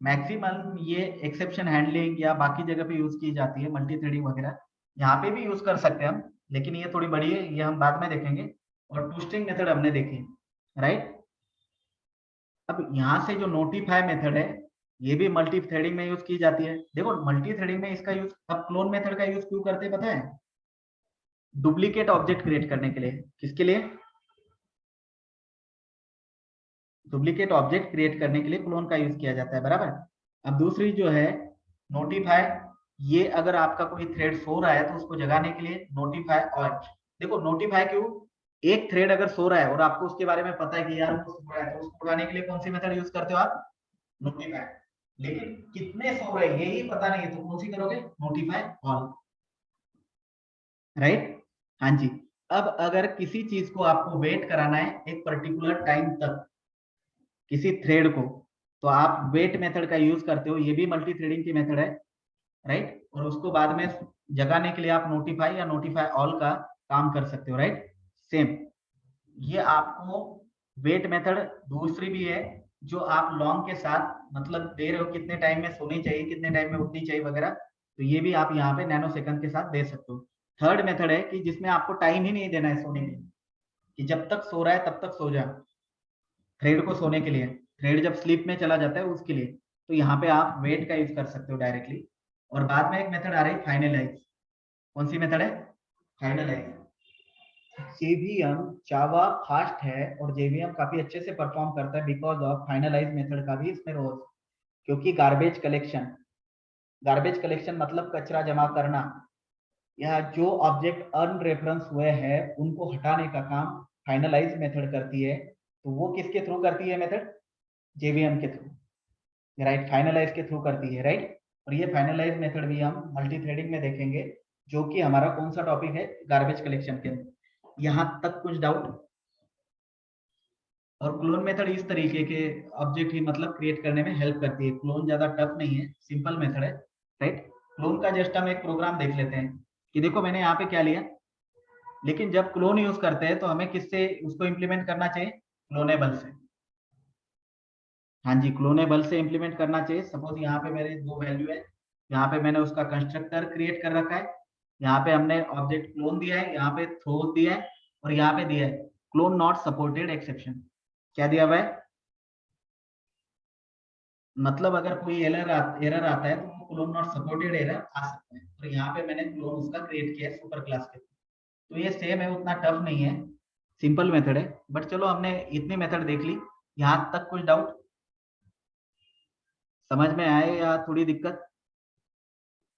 A: मैक्सिमम ये एक्सेप्शन हैंडलिंग या बाकी जगह पे यूज की जाती है, मल्टी थ्रेडिंग वगैरह यहाँ पे भी यूज कर सकते हैं हम, लेकिन ये थोड़ी बड़ी है, ये हम बाद में देखेंगे। और टू स्ट्रिंग मेथड हमने देखी, राइट। अब यहाँ से जो नोटिफाई मेथड है, ये भी मल्टी थ्रेडिंग में यूज की जाती है। देखो मल्टी थ्रेडिंग में इसका यूज, अब क्लोन मेथड का यूज क्यों करते हैं पता है? डुप्लीकेट ऑब्जेक्ट क्रिएट करने के लिए। किसके लिए? डुप्लीकेट ऑब्जेक्ट क्रिएट करने के लिए क्लोन का यूज किया जाता है, बराबर। अब दूसरी जो है नोटिफाई, ये अगर आपका कोई थ्रेड सो रहा है तो उसको जगाने के लिए नोटिफाई। और देखो नोटिफाई क्यों, एक थ्रेड अगर सो रहा है और आपको उसके बारे में पता है कि यार वो सो रहा है, तो उसको उठाने के लिए कौन सी मेथड यूज करते हो आप? नोटिफाई। लेकिन कितने सो रहे हैं यही पता नहीं है, तो कौन सी करोगे? Notify all, right. हाँ जी। अब अगर किसी चीज को आपको वेट कराना है एक पर्टिकुलर टाइम तक, किसी थ्रेड को, तो आप वेट मेथड का यूज करते हो, ये भी मल्टी थ्रेडिंग की मेथड है, राइट। और उसको बाद में जगाने के लिए आप नोटिफाई या नोटिफाई ऑल का काम कर सकते हो, राइट। सेम ये आपको वेट मेथड दूसरी भी है, जो आप लॉन्ग के साथ मतलब दे रहे हो, कितने टाइम में सोनी चाहिए, कितने टाइम में उठनी चाहिए वगैरह, तो ये भी आप यहाँ पे नैनो सेकंड के साथ दे सकते हो। थर्ड मेथड है कि जिसमें आपको टाइम ही नहीं देना है सोने में, कि जब तक सो रहा है तब तक सो जा, थ्रेड को सोने के लिए, थ्रेड जब स्लीप में चला जाता है उसके लिए, तो यहाँ पे आप वेट का यूज कर सकते हो डायरेक्टली। और बाद में एक मेथड आ रही है फाइनलाइज। कौन सी मेथड है? फाइनलाइज। जेवीएम जावा फास्ट है और जेवीएम काफी अच्छे से परफॉर्म करता है बिकॉज ऑफ फाइनलाइज मेथड का भी इसमें रोल। क्योंकि गार्बेज कलेक्शन मतलब कचरा जमा करना, या जो ऑब्जेक्ट अनरेफरेंस हुए हैं उनको हटाने का काम फाइनलाइज मेथड करती है। तो वो किसके थ्रू करती है मेथड? जेवीएम के थ्रू, राइट। फाइनलाइज के थ्रू करती है, राइट। और ये फाइनलाइज मेथड भी हम मल्टी थ्रेडिंग में देखेंगे, जो कि हमारा कौन सा टॉपिक है? गार्बेज कलेक्शन के अंदर। यहाँ तक कुछ डाउट? और क्लोन मेथड इस तरीके के ऑब्जेक्ट ही मतलब क्रिएट करने में हेल्प करती है। क्लोन ज्यादा टफ नहीं है, सिंपल मेथड है, राइट। क्लोन का जस्ट हम एक प्रोग्राम देख लेते हैं कि देखो मैंने यहाँ पे क्या लिया। लेकिन जब क्लोन यूज करते हैं तो हमें किससे उसको इंप्लीमेंट करना चाहिए? क्लोनेबल से। हाँ जी, क्लोनेबल से इंप्लीमेंट करना चाहिए। सपोज यहाँ पे मेरे दो वैल्यू है, यहाँ पे मैंने उसका कंस्ट्रक्टर क्रिएट कर रखा है, यहाँ पे हमने ऑब्जेक्ट क्लोन दिया है, यहाँ पे थ्रो दिया है, और यहाँ पे दिया है क्लोन नॉट सपोर्टेड एक्सेप्शन। क्या दिया हुआ है? मतलब अगर कोई एरर आता है तो वो क्लोन नॉट सपोर्टेड एरर आ सकता है। तो यहाँ पे मैंने क्लोन उसका क्रिएट किया है सुपर क्लास के। तो ये सेम है, उतना टफ नहीं है, सिंपल मेथड है। बट चलो हमने इतनी मेथड देख ली, यहाँ तक कुछ डाउट समझ में आए या थोड़ी दिक्कत?